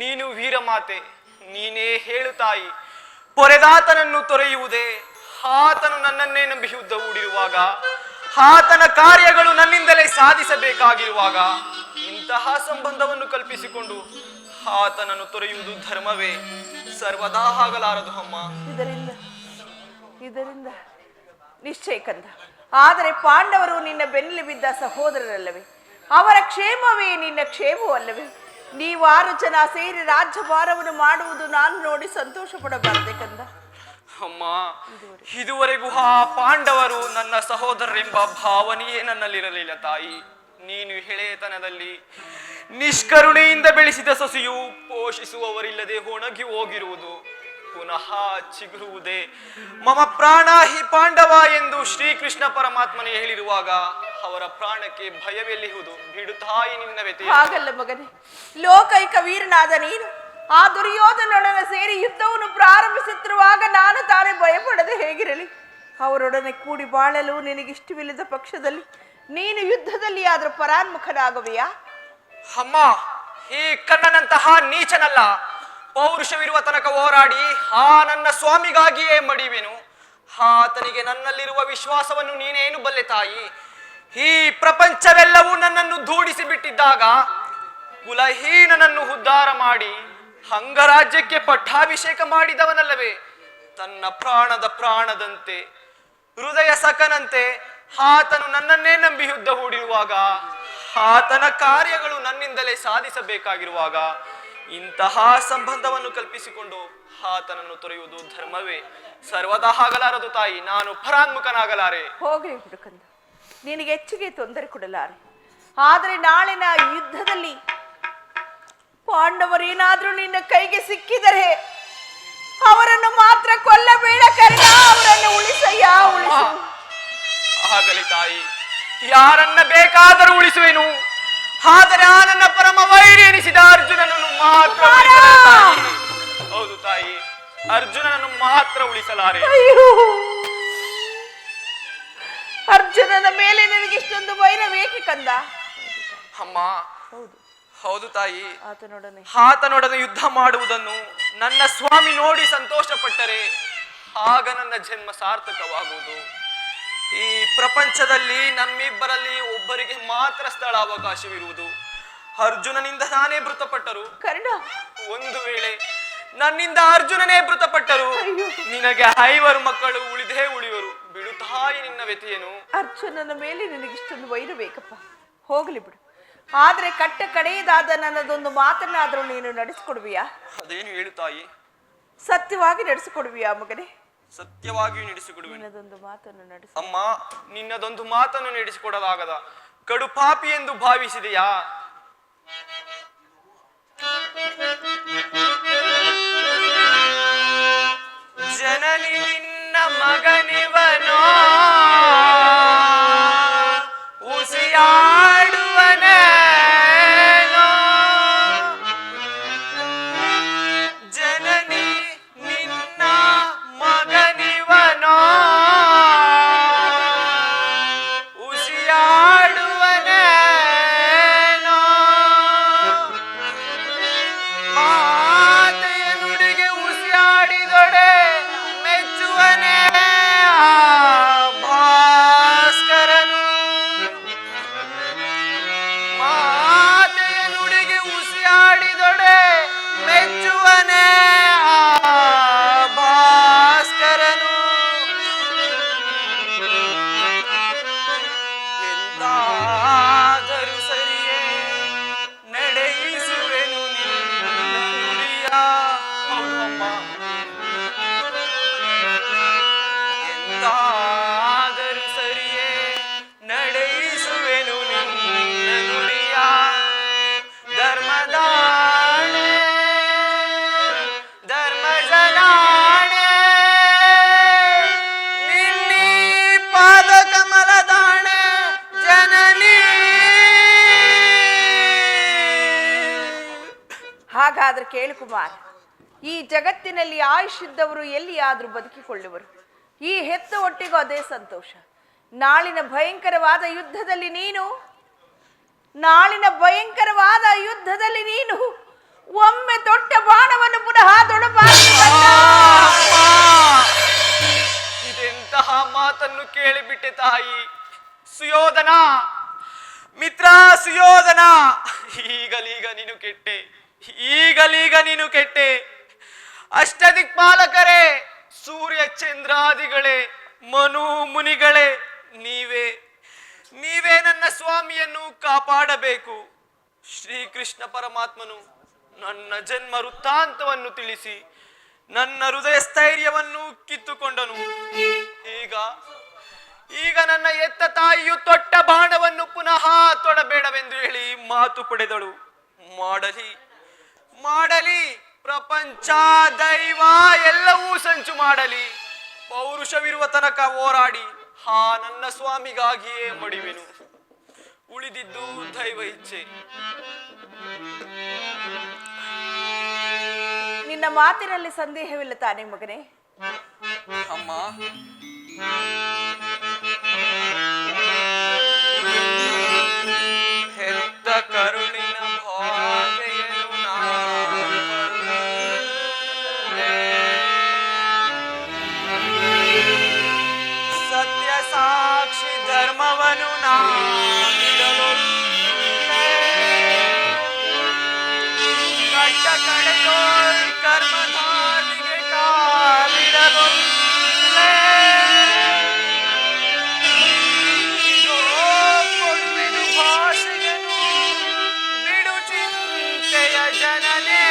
ನೀನು ವೀರಮಾತೆ, ನೀನೇ ಹೇಳು ತಾಯಿ. ಪೊರೆದಾತನನ್ನು ತೊರೆಯುವುದೇ? ಆತನು ನನ್ನನ್ನೇ ನಂಬಿ ಯುದ್ಧ ಹೂಡಿರುವಾಗ, ಆತನ ಕಾರ್ಯಗಳು ನನ್ನಿಂದಲೇ ಸಾಧಿಸಬೇಕಾಗಿರುವಾಗ ಇಂತಹ ಸಂಬಂಧವನ್ನು ಕಲ್ಪಿಸಿಕೊಂಡು ಆತನನ್ನು ತೊರೆಯುವುದು ಧರ್ಮವೇ? ಸರ್ವದಾ ಆಗಲಾರದು ಅಮ್ಮ. ಇದರಿಂದ ನಿಶ್ಚಯ ಕಂದ. ಆದರೆ ಪಾಂಡವರು ನಿನ್ನ ಬೆನ್ನಲ್ಲಿ ಬಿದ್ದ ಸಹೋದರರಲ್ಲವೇ? ಅವರ ಕ್ಷೇಮವೇ ನಿನ್ನ ಕ್ಷೇಮವೂ ಅಲ್ಲವೇ? ನೀವು 6 ಜನ ಸೇರಿ ರಾಜ್ಯಭಾರವನ್ನು ಮಾಡುವುದು ನಾನು ನೋಡಿ ಸಂತೋಷ ಪಡಬಾರದೆ ಕಂದ. ಅಮ್ಮ ಇದುವರೆಗೂ ಆ ಪಾಂಡವರು ನನ್ನ ಸಹೋದರರೆಂಬ ಭಾವನೆಯೇ ನನ್ನಲ್ಲಿರಲಿಲ್ಲ ತಾಯಿ. ನೀನು ಎಳೆಯತನದಲ್ಲಿ ನಿಷ್ಕರುಣೆಯಿಂದ ಬೆಳೆಸಿದ ಸೊಸೆಯು ಪೋಷಿಸುವವರಿಲ್ಲದೆ ಒಣಗಿ ಹೋಗಿರುವುದು ಪುನಃ ಚಿಗುರುವುದೇ? ಮಮ ಪ್ರಾಣ ಹಿ ಪಾಂಡವ ಎಂದು ಶ್ರೀಕೃಷ್ಣ ಪರಮಾತ್ಮನೇ ಹೇಳಿರುವಾಗ ಅವರ ಪ್ರಾಣಕ್ಕೆ ಭಯವೆಲ್ಲಿಹುದು? ಬಿಡು ತಾಯಿ ನಿನ್ನ ವ್ಯತೆ. ಹಾಗಲ್ಲ ಮಗನೇ, ಲೋಕೈಕ ವೀರನಾದ ನೀನು ಆ ದುರ್ಯೋಧನೊಡನೆ ಸೇರಿ ಯುದ್ಧವನ್ನು ಪ್ರಾರಂಭಿಸುತ್ತಿರುವಾಗ ನಾನು ತಾನೇ ಭಯಪಡದೆ ಹೇಗಿರಲಿ? ಅವರೊಡನೆ ಕೂಡಿ ಬಾಳಲು ನಿನಗಿಷ್ಟವಿಲ್ಲದ ಪಕ್ಷದಲ್ಲಿ ನೀನು ಯುದ್ಧದಲ್ಲಿ ಆದರೂ ಪರಾನ್ಮುಖನಾಗುವೆಯಾ? ಅಮ್ಮ ಈ ಕಣ್ಣನಂತಹ ನೀಚನಲ್ಲ. ಪೌರುಷವಿರುವ ತನಕ ಹೋರಾಡಿ ಆ ನನ್ನ ಸ್ವಾಮಿಗಾಗಿಯೇ ಮಡಿವೆನು. ಆತನಿಗೆ ನನ್ನಲ್ಲಿರುವ ವಿಶ್ವಾಸವನ್ನು ನೀನೇನು ಬಲ್ಲೆ ತಾಯಿ? ಈ ಪ್ರಪಂಚವೆಲ್ಲವೂ ನನ್ನನ್ನು ದೂಡಿಸಿ ಬಿಟ್ಟಿದ್ದಾಗ ಕುಲಹೀನನನ್ನು ಉದ್ಧಾರ ಮಾಡಿ ಅಂಗರಾಜ್ಯಕ್ಕೆ ಪಟ್ಟಾಭಿಷೇಕ ಮಾಡಿದವನಲ್ಲವೇ? ತನ್ನ ಪ್ರಾಣದ ಪ್ರಾಣದಂತೆ ಹೃದಯ ಸಖನಂತೆ ಆತನು ನನ್ನನ್ನೇ ನಂಬಿ ಯುದ್ಧ ಹೂಡಿರುವಾಗ, ಆತನ ಕಾರ್ಯಗಳು ನನ್ನಿಂದಲೇ ಸಾಧಿಸಬೇಕಾಗಿರುವಾಗ ಇಂತಹ ಸಂಬಂಧವನ್ನು ಕಲ್ಪಿಸಿಕೊಂಡು ಆತನನ್ನು ತೊರೆಯುವುದು ಧರ್ಮವೇ? ಸರ್ವದಾ ಆಗಲಾರದು ತಾಯಿ. ನಾನು ಪರಾನ್ಮುಖನಾಗಲಾರೆ. ಹೋಗ್ಲಿ ಹುಡುಕಂದ, ನಿನಗೆ ಹೆಚ್ಚಿಗೆ ತೊಂದರೆ ಕೊಡಲಾರೆ. ಆದರೆ ನಾಳಿನ ಯುದ್ಧದಲ್ಲಿ ಪಾಂಡವರೇನಾದ್ರೂ ನಿನ್ನ ಕೈಗೆ ಸಿಕ್ಕಿದರೆ ಅವರನ್ನು ಮಾತ್ರ ಕೊಲ್ಲಬೇಡ ಕರ್ಣ. ಅವರನ್ನು ಉಳಿಸಯ್ಯ, ಉಳಿಸು. ಆಗಲಿ ತಾಯಿ, ಯಾರನ್ನ ಬೇಕಾದರೂ ಉಳಿಸುವೆನು. ಆದರೆ ಆ ನನ್ನ ಪರಮ ವೈರಿ ಎನಿಸಿದ ಅರ್ಜುನನನ್ನು ಮಾತ್ರ ಉಳಿಸಲಾರೆ ತಾಯಿ. ಹೌದು ತಾಯಿ, ಅರ್ಜುನನನ್ನು ಮಾತ್ರ ಉಳಿಸಲಾರೆ. ಅಯ್ಯೋ, ಅರ್ಜುನನ ಮೇಲೆ ನಿನಗಿಷ್ಟೊಂದು ವೈರವೇಕೆ ಕಂದ? ಅಮ್ಮ ಹೌದು ತಾಯಿ, ಆತನೊಡನೆ ಯುದ್ಧ ಮಾಡುವುದನ್ನು ನನ್ನ ಸ್ವಾಮಿ ನೋಡಿ ಸಂತೋಷ ಪಟ್ಟರೆ ಆಗ ನನ್ನ ಜನ್ಮ ಸಾರ್ಥಕವಾಗುವುದು. ಈ ಪ್ರಪಂಚದಲ್ಲಿ ನಮ್ಮಿಬ್ಬರಲ್ಲಿ ಒಬ್ಬರಿಗೆ ಮಾತ್ರ ಸ್ಥಳಾವಕಾಶವಿರುವುದು. ಅರ್ಜುನನಿಂದ ನಾನೇ ಮೃತಪಟ್ಟರು. ಕರ್ಣ, ಒಂದು ವೇಳೆ ನನ್ನಿಂದ ಅರ್ಜುನನೇ ಮೃತಪಟ್ಟರು. ನಿನಗೆ 5 ಮಕ್ಕಳು ಉಳಿದೇ ಉಳಿಯುವರು. ಬಿಡು ತಾಯಿ ನಿನ್ನ ವ್ಯಥೆಯೇನು. ಅರ್ಜುನನ ಮೇಲೆ ನಿನಗಿಷ್ಟೊಂದು ವೈರ ಬೇಕಪ್ಪ, ಹೋಗ್ಲಿ ಬಿಡು. ಆದ್ರೆ ಕಟ್ಟ ಕಡೆಯದಾದ ನನ್ನದೊಂದು ಮಾತನ್ನಾದ್ರೂ ನೀನು ನಡೆಸಿಕೊಡುವಿಯಾ? ಅದೇನು ಹೇಳು ತಾಯಿ. ಸತ್ಯವಾಗಿ ನಡೆಸಿಕೊಡುವಿಯಾ ಮಗನೇ? ಸತ್ಯವಾಗಿಯೂ ನಡೆಸಿಕೊಡುವೆ. ನಿನ್ನದೊಂದು ಮಾತನ್ನು ನಡೆಸ. ಅಮ್ಮ, ನಿನ್ನದೊಂದು ಮಾತನ್ನು ನಡೆಸಿಕೊಡಲಾಗದ. ಕಡು ಪಾಪಿ ಎಂದು ಭಾವಿಸಿದೆಯಾ? ಜನನಿ ನಿನ್ನ ಮಗನಿವನೋ ಉಸಿಯಾಡುವನೇನೋ. ಜನನಿ ನಿನ್ನ ಮಗನಿವನೋ ಉಸಿಯಾಡುವನೇನೋ. ಮಾತೆಯ ನುಡಿಗೆ ಉಸಿಯಾಡಿದೊಡೆ ಮೆಚ್ಚುವನೇ ಭಾಸ್ಕರನು. ಮಾತೆಯ ನುಡಿಗೆ ಉಸಿಯಾಡಿದೊಡೆ ಮೆಚ್ಚುವನೇ ಭಾಸ್ಕರನು. ಎಂದಾದರೂ ಸರಿಯೇ ನಡೆಯಿಸುವೆನು ನಿನ್ನ ನುಡಿಯ. ಹೌದು ಅಮ್ಮ. ಎಂದಾದರೂ ಸರಿಯೇ ನಡೆಯಿಸುವೆನು ನಿನ್ನ ನುಡಿಯ. ಧರ್ಮದಾಣೆ ಧರ್ಮಜನಾಣೆ ನಿನ್ನೀ ಪಾದ ಕಮಲದಾಣೆ ಜನನಿ. ಹಾಗಾದ್ರೆ ಕೇಳು ಕುಮಾರ್, ಈ ಜಗತ್ತಿನಲ್ಲಿ ಆಯುಷ್ಯಿದ್ದವರು ಎಲ್ಲಿಯಾದ್ರೂ ಬದುಕಿಕೊಳ್ಳುವರು. ಈ ಹೆತ್ತ ಒಟ್ಟಿಗೂ ಅದೇ ಸಂತೋಷ. ನಾಳಿನ ಭಯಂಕರವಾದ ಯುದ್ಧದಲ್ಲಿ ನೀನು ಒಮ್ಮೆ ತೊಟ್ಟ ಬಾಣವನ್ನು ಪುನಃ ತೊಡಬಾರದು. ಇದೆಂತಹ ಮಾತನ್ನು ಕೇಳಿಬಿಟ್ಟೆ ತಾಯಿ. ಸುಯೋಧನ, ಮಿತ್ರ ಸುಯೋಧನ, ಈಗಲೀಗ ನೀನು ಕೆಟ್ಟೆ. ಅಷ್ಟದಿಕ್ಪಾಲಕರೇ, ಸೂರ್ಯ ಚಂದ್ರಾದಿಗಳೇ, ಮನು ಮುನಿಗಳೇ, ನೀವೇ ನನ್ನ ಸ್ವಾಮಿಯನ್ನು ಕಾಪಾಡಬೇಕು. ಶ್ರೀಕೃಷ್ಣ ಪರಮಾತ್ಮನು ನನ್ನ ಜನ್ಮ ವೃತ್ತಾಂತವನ್ನು ತಿಳಿಸಿ ನನ್ನ ಹೃದಯ ಸ್ಥೈರ್ಯವನ್ನು ಕಿತ್ತುಕೊಂಡನು. ಈಗ ನನ್ನ ಎತ್ತ ತಾಯಿಯು ತೊಟ್ಟ ಬಾಣವನ್ನು ಪುನಃ ತೊಡಬೇಡವೆಂದು ಹೇಳಿ ಮಾತು ಪಡೆದಳು. ಮಾಡಲಿ ಪ್ರಪಂಚ ದೈವ ಎಲ್ಲವೂ ಸಂಚು ಮಾಡಲಿ. ಪೌರುಷವಿರುವ ತನಕ ಹೋರಾಡಿ ನನ್ನ ಸ್ವಾಮಿಗಾಗಿಯೇ ಮಡಿವೆನು. ಉಳಿದಿದ್ದು ದೈವ ಇಚ್ಛೆ. ನಿನ್ನ ಮಾತಿನಲ್ಲಿ ಸಂದೇಹವಿಲ್ಲ ತಾನೇ ಮಗನೇ? ಅಮ್ಮ, ಹೆತ್ತ ಕರುಣಿನ ಭಾಗ್ಯನು ಸತ್ಯ ಸಾಕ್ಷಿ ಧರ್ಮವನು ಕಟ್ಟ ಕಡೆಯೋ ಕರ್ಮಧಾರಿಗೆ ಕಾಲಿಡಲು ಭಾಷೆಯನು ಬಿಡು ಚಿಂತೆಯ ಜನನೇ.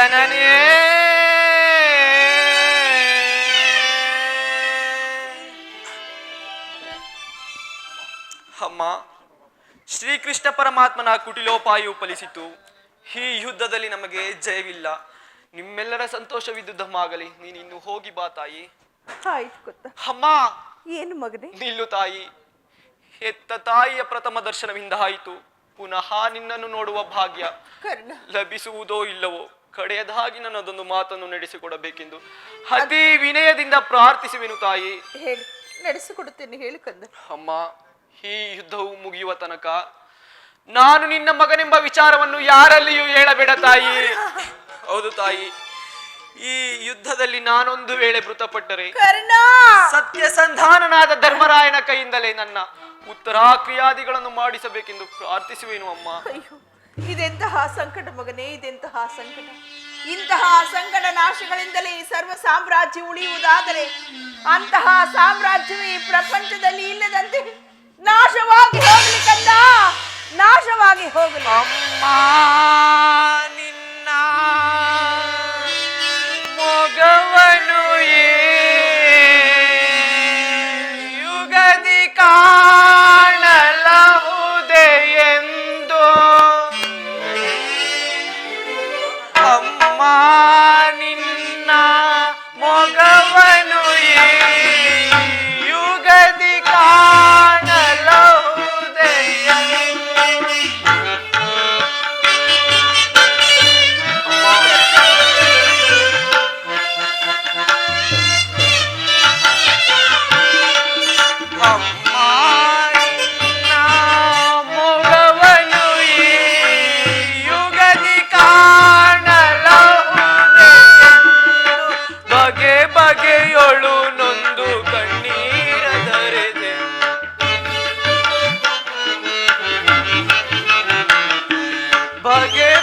ಜನನೇ. ಅಮ್ಮ, ಶ್ರೀಕೃಷ್ಣ ಪರಮಾತ್ಮನ ಕುಟಿಲೋಪಾಯವು ಫಲಿಸಿತು. ಈ ಯುದ್ಧದಲ್ಲಿ ನಮಗೆ ಜಯವಿಲ್ಲ. ನಿಮ್ಮೆಲ್ಲರ ಸಂತೋಷವಿದ್ದುದಮ್ಮಾಗಲಿ. ನೀನಿನ್ನು ಹೋಗಿ ಬಾ ತಾಯಿ. ಆಯ್ತು ಗೊತ್ತಾ. ಅಮ್ಮ, ಏನು ಮಗನೇ? ನಿಲ್ಲು ತಾಯಿ. ಹೆತ್ತ ತಾಯಿಯ ಪ್ರಥಮ ದರ್ಶನವಿಂದ ಆಯಿತು. ಪುನಃ ನಿನ್ನನ್ನು ನೋಡುವ ಭಾಗ್ಯ ಕರ್ಣ, ಲಭಿಸುವುದೋ ಇಲ್ಲವೋ, ಕಡೆಯದಾಗಿ ನನ್ನದೊಂದು ಮಾತನ್ನು ನಡೆಸಿಕೊಡಬೇಕೆಂದು ಅತಿ ವಿನಯದಿಂದ ಪ್ರಾರ್ಥಿಸುವೆನು ತಾಯಿ. ಹೇಳಿ, ನಡೆಸಿಕೊಡುತ್ತೇನೆ. ಹೇಳು ಕಂದ. ಅಮ್ಮ, ಈ ಯುದ್ಧವು ಮುಗಿಯುವ ತನಕ ನಾನು ನಿನ್ನ ಮಗನೆಂಬ ವಿಚಾರವನ್ನು ಯಾರಲ್ಲಿಯೂ ಹೇಳಬೇಡ ತಾಯಿ. ಹೌದು ತಾಯಿ, ಈ ಯುದ್ಧದಲ್ಲಿ ನಾನೊಂದು ವೇಳೆ ಮೃತಪಟ್ಟರೆ ಕರ್ಣ, ಸತ್ಯಸಂಧಾನನಾದ ಧರ್ಮರಾಯನ ಕೈಯಿಂದಲೇ ನನ್ನ ಉತ್ತರಾಕ್ರಿಯಾದಿಗಳನ್ನು ಮಾಡಿಸಬೇಕೆಂದು ಪ್ರಾರ್ಥಿಸುವೆನು ಅಮ್ಮ. ಅಯ್ಯೋ, ಇದೆಂತಹ ಸಂಕಟ ಮಗನೇ, ಇದೆಂತಹ ಸಂಕಟ. ಇಂತಹ ಸಂಕಟ ನಾಶಗಳಿಂದಲೇ ಈ ಸರ್ವ ಸಾಮ್ರಾಜ್ಯ ಉಳಿಯುವುದಾದರೆ ಅಂತಹ ಸಾಮ್ರಾಜ್ಯವೇ ಈ ಪ್ರಪಂಚದಲ್ಲಿ ಇಲ್ಲದಂತೆ ನಾಶವಾಗಿ ಹೋಗಲಿ ಕಂದ, ನಾಶವಾಗಿ ಹೋಗಲಿ. ಅಮ್ಮ, ನಿನ್ನ ಮೊಗವನು ಯುಗದಿ ಕಾಣಲಹುದೆ ಎಂದು. ಅಮ್ಮ, ನಿನ್ನ ಮೊಗವನು ಯುಗದಿ ಕಾಣಲಹುದೆ ಎಂದು. ಬಗೆಯೊಳು ನೊಂದು ಕಣ್ಣೀರ ಧರೆದೆ.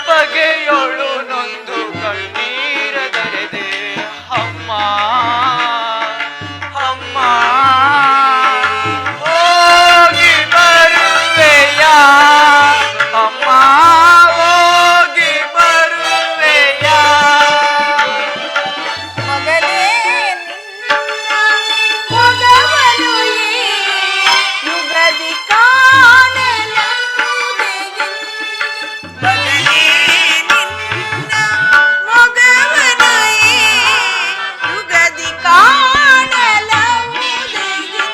ಬಗೆಯೊಳು ನೊಂದು ಕಣ್ಣೀರ ಧರೆದೆ. ಅಮ್ಮ, ಅಮ್ಮ, ಹೋಗಿ ಬರುವೆಯ ಅಮ್ಮ, ಹೋಗಿ ಬರುವೆಯ. ಮಗನೇ, ಮೊಗವನು ಯುಗದಿ ಕಾಣಲಹುದೆ ಎಂದು. ಮಗನೇ, ನಿನ್ನ ಮೊಗವನು ಯುಗದಿ ಕಾಣಲಹುದೆ ಎಂದು.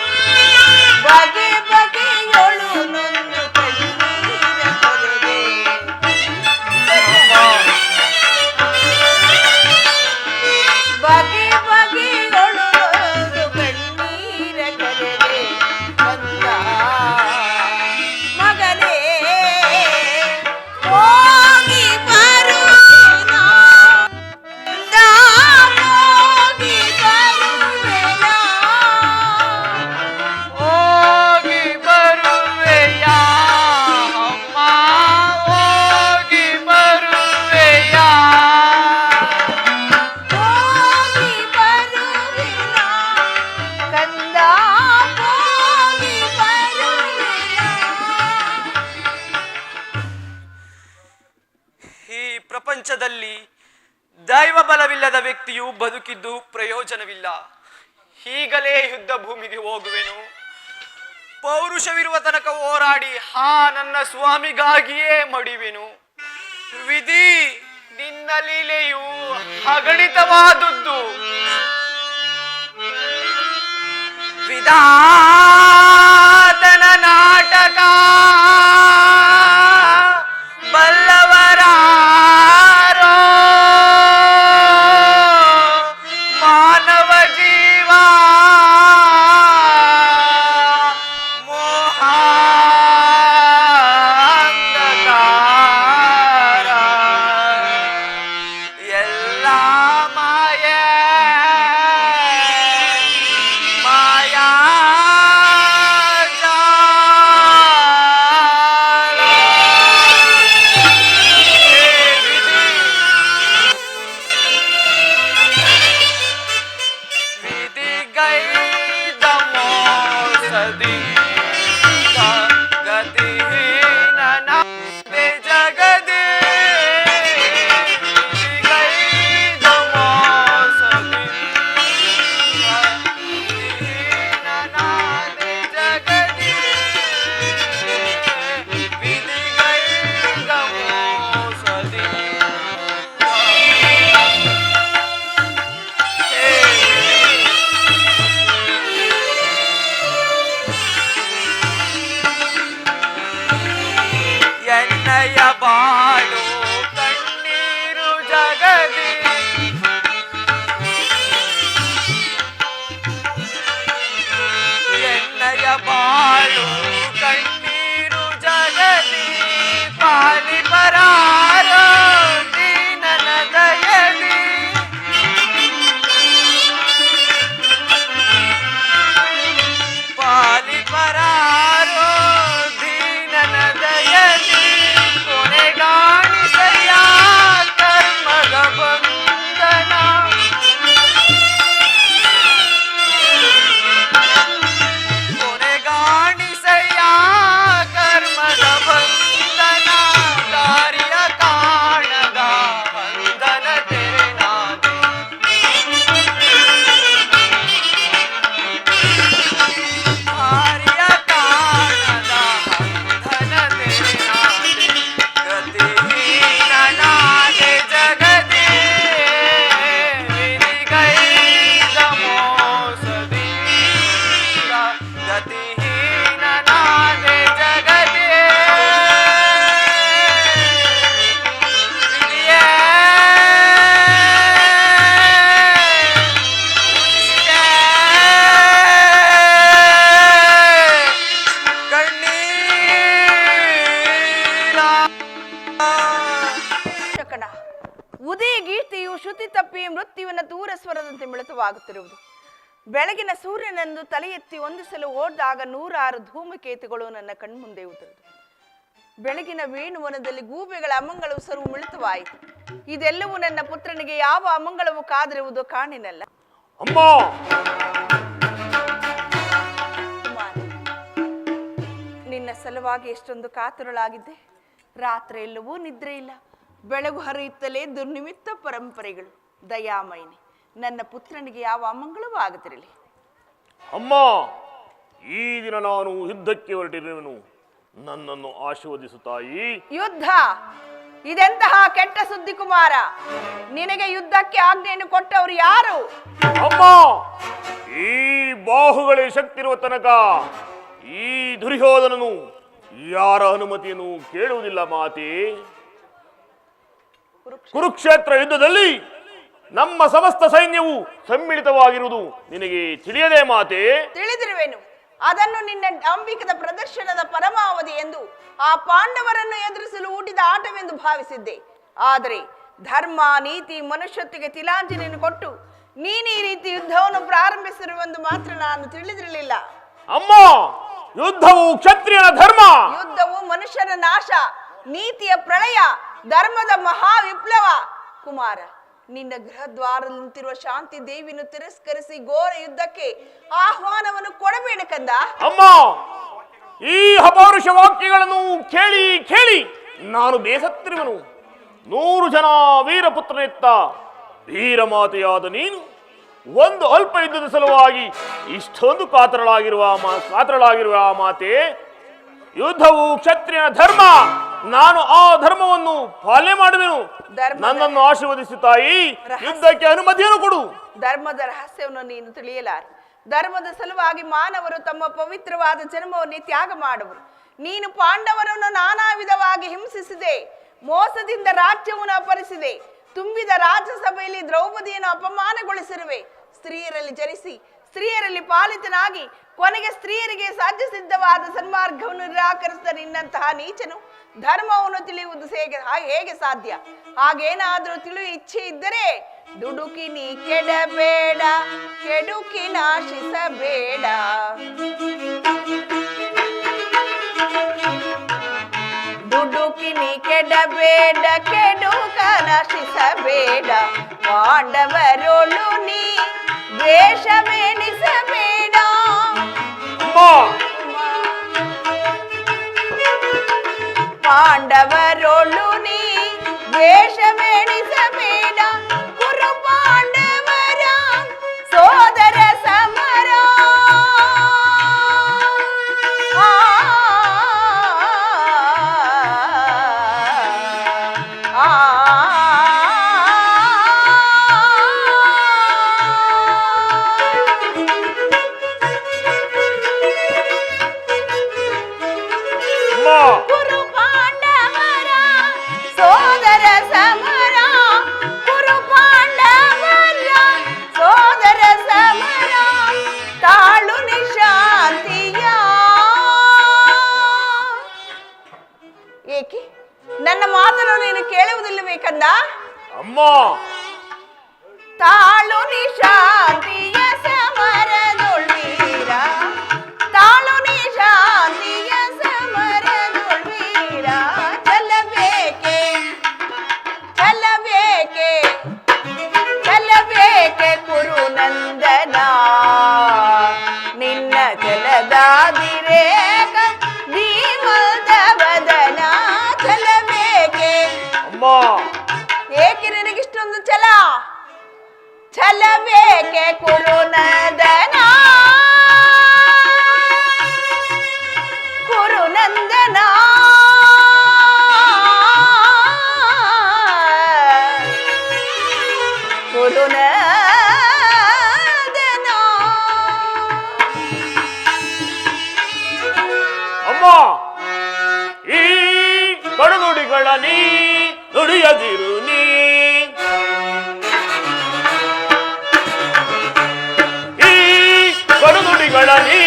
ಬಗೆಯೊಳು ನೊಂದು ಕಣ್ಣೀರ ಹೊರದೆ. ಬಗೆಯೊಳು ನೊಂದು ಕಣ್ಣೀರ ಕರೆದೆ ಕಂದ. ಮಗನೇ, ಹೋಗಿ ಬರುವೆನಾ ಕಂದ, ಹೋಗಿ ಬರುವೆನಾ. ಹೋಗಿ ಬರುವೆಯ ಅಮ್ಮ, ಹೋಗಿ ಬರುವೆಯ. ಹೋಗಿ ಬರುವೆನಾ ಕಂದ, ಹೋಗಿ ಬರುವೆನಾ. ಈ ಪ್ರಪಂಚದಲ್ಲಿ ದೈವ ಬಲವಿಲ್ಲದ ವ್ಯಕ್ತಿಯು ಬದುಕಿದ್ದು ಪ್ರಯೋಜನವಿಲ್ಲ. ಈಗಲೇ ಯುದ್ಧ ಭೂಮಿಗೆ ಹೋಗುವೆನು. ಪೌರುಷವಿರುವ ತನಕ ಹೋರಾಡಿ ನನ್ನ ಸ್ವಾಮಿಗಾಗಿಯೇ ಮಡಿವೆನು. ವಿಧಿ, ನಿನ್ನ ಲೀಲೆಯು ಅಗಣಿತವಾದುದ್ದು. ವಿಧಾತನ ನಾಟಕ ಬಲ್ಲವರಾರೋ. ಮಾನವ ಜೀವ ಮೋಹಾಂಧಕಾರ ಎಲ್ಲ ಮಾಯೆ ಮಾಯಾ ಉದಯ ಗೀತೆಯು ಶ್ರುತಿ ತಪ್ಪಿ ಮೃತ್ಯುವಿನ ದೂರ ಸ್ವರದಂತೆ ಮಿಳಿತವಾಗುತ್ತಿರುವುದು. ಬೆಳಗಿನ ಸೂರ್ಯನಂದು ತಲೆ ಎತ್ತಿ ಹೊಂದಿಸಲು ಹೋದಾಗ 106 ಧೂಮಕೇತುಗಳು ನನ್ನ ಕಣ್ಮುಂದೆ ಉದುರಿದು. ಬೆಳಗಿನ ವೇಣುವನದಲ್ಲಿ ಗೂಬೆಗಳ ಅಮಂಗಳವು ಸರ್ವ ಮಿಳಿತವಾಯಿತು. ಇದೆಲ್ಲವೂ ನನ್ನ ಪುತ್ರನಿಗೆ ಯಾವ ಅಮಂಗಳವು ಕಾದಿರುವುದು ಕಾಣಿನಲ್ಲ. ಅಮ್ಮ, ನಿನ್ನ ಸಲುವಾಗಿ ಎಷ್ಟೊಂದು ಕಾತುರಳಾಗಿದ್ದೆ. ರಾತ್ರಿ ಎಲ್ಲವೂ ನಿದ್ರೆ ಇಲ್ಲ, ಬೆಳಗು ಹರಿಯುತ್ತಲೇ ದುರ್ನಿಮಿತ್ತ ಪರಂಪರೆಗಳು. ದಯಾಮಯನಿ, ನನ್ನ ಪುತ್ರನಿಗೆ ಯಾವ ಅಮಂಗಳವೂ ಆಗದಿರಲಿ. ಅಮ್ಮ, ಈ ದಿನ ನಾನು ಯುದ್ಧಕ್ಕೆ ಹೊರಟಿರುವೆನು. ನನ್ನನ್ನು ಆಶೀರ್ವದಿಸು ತಾಯಿ. ಯುದ್ಧ? ಇದೆಂತಹ ಕೆಟ್ಟ ಸುದ್ದಿ ಕುಮಾರ. ನಿನಗೆ ಯುದ್ಧಕ್ಕೆ ಆಜ್ಞೆಯನ್ನು ಕೊಟ್ಟವರು ಯಾರು? ಅಮ್ಮ, ಈ ಬಾಹುಗಳೇ ಶಕ್ತಿ ಇರುವ ತನಕ ಈ ದುರ್ಯೋಧನನು ಯಾರ ಅನುಮತಿಯನ್ನು ಕೇಳುವುದಿಲ್ಲ ಮಾತೆ. ಕುರುಕ್ಷೇತ್ರ ಯುದ್ಧದಲ್ಲಿ ನಮ್ಮ ಸಮಸ್ತ ಸೈನ್ಯವು ಸಮ್ಮಿಳಿತವಾಗಿರುವುದು ನಿನಗೆ ತಿಳಿಯದೆ ಮಾತೆ? ತಿಳಿದಿರುವೆನು. ಅದನ್ನು ನಿನ್ನ ಅಂಬಿಕದ ಪ್ರದರ್ಶನದ ಪರಮಾವಧಿ ಎಂದು ಆ ಪಾಂಡವರನ್ನು ಎದುರಿಸಲು ಹೂಡಿದ ಆಟವೆಂದು ಭಾವಿಸಿದ್ದೆ. ಆದರೆ ಧರ್ಮ, ನೀತಿ, ಮನುಷ್ಯತ್ವಕ್ಕೆ ತಿಲಾಂಜಲಿಯನ್ನು ಕೊಟ್ಟು ನೀನು ಈ ರೀತಿ ಯುದ್ಧವನ್ನು ಪ್ರಾರಂಭಿಸಿರುವೆಂದು ಮಾತ್ರ ನಾನು ತಿಳಿದಿರಲಿಲ್ಲ. ಅಮ್ಮ, ಯುದ್ಧವು ಕ್ಷತ್ರಿಯನ ಧರ್ಮ. ಯುದ್ಧವು ಮನುಷ್ಯನ ನಾಶ, ನೀತಿಯ ಪ್ರಳಯ, ಧರ್ಮದ ಮಹಾ ವಿಪ್ಲವ. ಕುಮಾರ, ನಿನ್ನ ಗೃಹದ್ವಾರದಲ್ಲಿ ನಿಂತಿರುವ ಶಾಂತಿ ದೇವಿಯನ್ನು ತಿರಸ್ಕರಿಸಿ ಘೋರ ಯುದ್ಧಕ್ಕೆ ಆಹ್ವಾನವನ್ನು ಕೊಡಬೇಡ ಕಂದ. ಅಮ್ಮ, ಈ ಅಪೌರುಷ ವಾಕ್ಯಗಳನ್ನು ಕೇಳಿ ಕೇಳಿ ನಾನು ಬೇಸತ್ತಿರುವನು. 100 ಜನ ವೀರಪುತ್ರನೆತ್ತ ವೀರಮಾತೆಯಾದ ನೀನು ಒಂದು ಅಲ್ಪ ಯುದ್ಧದ ಸಲುವಾಗಿ ಇಷ್ಟೊಂದು ಕಾತರಳಾಗಿರುವ ಮಾತೆ. ಯುದ್ಧವು ಕ್ಷತ್ರಿಯನ ಧರ್ಮ. ನಾನು ಆ ಧರ್ಮವನ್ನು ಪಾಲನೆ ಮಾಡುವೆನು. ನನ್ನನ್ನು ಆಶೀರ್ವದಿಸಿ ತಾಯಿ. ಯುದ್ಧಕ್ಕೆ ಅನುಮತಿಯನ್ನು ಕೊಡು. ಧರ್ಮದ ರಹಸ್ಯವನ್ನು ನೀನು ತಿಳಿಯಲಾರೆ. ಧರ್ಮದ ಸಲುವಾಗಿ ಮಾನವರು ತಮ್ಮ ಪವಿತ್ರವಾದ ಜನ್ಮವನ್ನೇ ತ್ಯಾಗ ಮಾಡುವರು. ನೀನು ಪಾಂಡವರನ್ನು ನಾನಾ ವಿಧವಾಗಿ ಹಿಂಸಿಸಿದೆ, ಮೋಸದಿಂದ ರಾಜ್ಯವನ್ನು ಅಪಹರಿಸಿದೆ. ತುಂಬಿದ ರಾಜ್ಯಸಭೆಯಲ್ಲಿ ದ್ರೌಪದಿಯನ್ನು ಅಪಮಾನಗೊಳಿಸಿರುವೆ. ಸ್ತ್ರೀಯರಲ್ಲಿ ಜನಿಸಿ ಸ್ತ್ರೀಯರಲ್ಲಿ ಪಾಲಿತನಾಗಿ ಕೊನೆಗೆ ಸ್ತ್ರೀಯರಿಗೆ ಸಹಜಸಿದ್ಧವಾದ ಸನ್ಮಾರ್ಗವನ್ನು ನಿರಾಕರಿಸಿದ ನಿನ್ನಂತಹ ನೀಚನು ಧರ್ಮವನ್ನು ತಿಳಿಯುವುದು ಹೇಗೆ ಸಾಧ್ಯ? ಹಾಗೇನಾದ್ರೂ ತಿಳಿಯುವ ಇಚ್ಛೆ ಇದ್ದರೆ ದುಡುಕಿ ನೀ ಕೆಡಬೇಡ, ಕೆಡುಕಿ ನಾಶಿಸಬೇಡ. ದುಡುಕಿ ನೀ ಕೆಡಬೇಡ, ಕೆಡುಕ ನಾಶಿಸಬೇಡ. ಪಾಂಡವರೊಳು ನೀ ದ್ವೇಷವೆಣಿಸಬೇಡ. ಪಾಂಡವರೊಳು ನೀ ದ್ವೇಷವೆಣಿಸಬೇಡ. ಕುರು ಪಾಂಡವರ ಸೋದರ ಸಮರ. ಕುರು ಪಾಂಡವರ ಸೋದರ ಸಮರ. ಕುರು ಪಾಂಡವರ ಸೋದರ ಸಮರ. ತಾಳು ನಿಶಾಂತಿಯ. ಏಕೆ ನನ್ನ ಮಾತನ್ನು ನೀನು ಕೇಳುವುದಿಲ್ಲವೇ ಕಂದ? ಅಮ್ಮ, ತಾಳು ನಿಶಾಂತಿಯ ಸಮರದೊಳ್ವೀರ. ತಾಳು ನಿಶಾಂತಿಯ ಸಮರದೊಳ್ವೀರ. ಚಲಬೇಕೆ ಚಲಬೇಕೆ ಚಲಬೇಕೆ ಕುರುನಂದನ. ನಿನ್ನ ಚಲದಾದಿರೇಕ ಧೀಮಲ್ದವದನ. ಚಲಬೇಕೆ? ಅಮ್ಮ, ಏಕೆ ನಿನಗಿಷ್ಟೊಂದು ಛಲ? ಛಲಬೇಕೆ ಕುರುನಂದನ, ಕುರುನಂದನ. ಕುರುನಂದನ. ಅಮ್ಮ, ಈ ಕಡುನುಡಿಗಳ ನೀ ನುಡಿಯದಿರು ನೀ. ಈ ಕಡುನುಡಿಗಳ ನೀ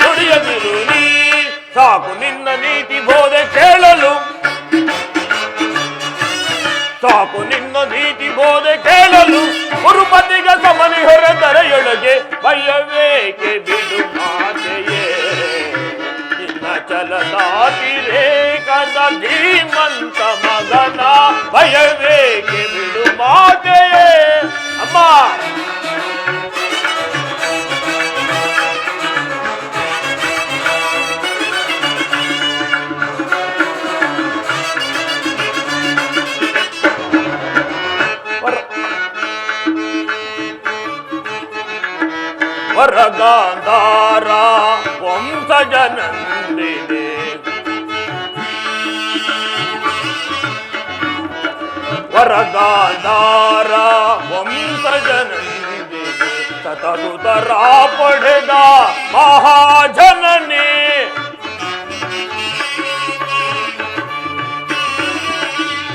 ನುಡಿಯದಿರು ನೀ. ಸಾಕು ನಿನ್ನ ನೀತಿ ಬೋಧೆ ಕೇಳಲು. ಸಾಕು ನಿನ್ನ ನೀತಿ ನೀತಿ ಬೋಧೆ ಕೇಳಲು ಗುರುಪತಿಗ ಸಮನಿ ಹೊರದರೆಯೊಳಗೆ ಭಯವೇಕೆ ಬಿಡು ಮಾತೆಯೇ ನಿನ್ನ ಛಲದಾತಿರೇಕದ ಧೀಮಂತ ಮಗನ ಭಯವೇಕೆ ಬಿಡು ಮಾತೆಯೇ ಅಮ್ಮ ವರಗಾಂಧಾರ ವಂಶಜನಂದಿದೆ ವರಗಾಂಧಾರ ವಂಶಜನಂದಿದೆ ಸತಸುತರ ಪಡೆದ ಮಹಾಜನನೇ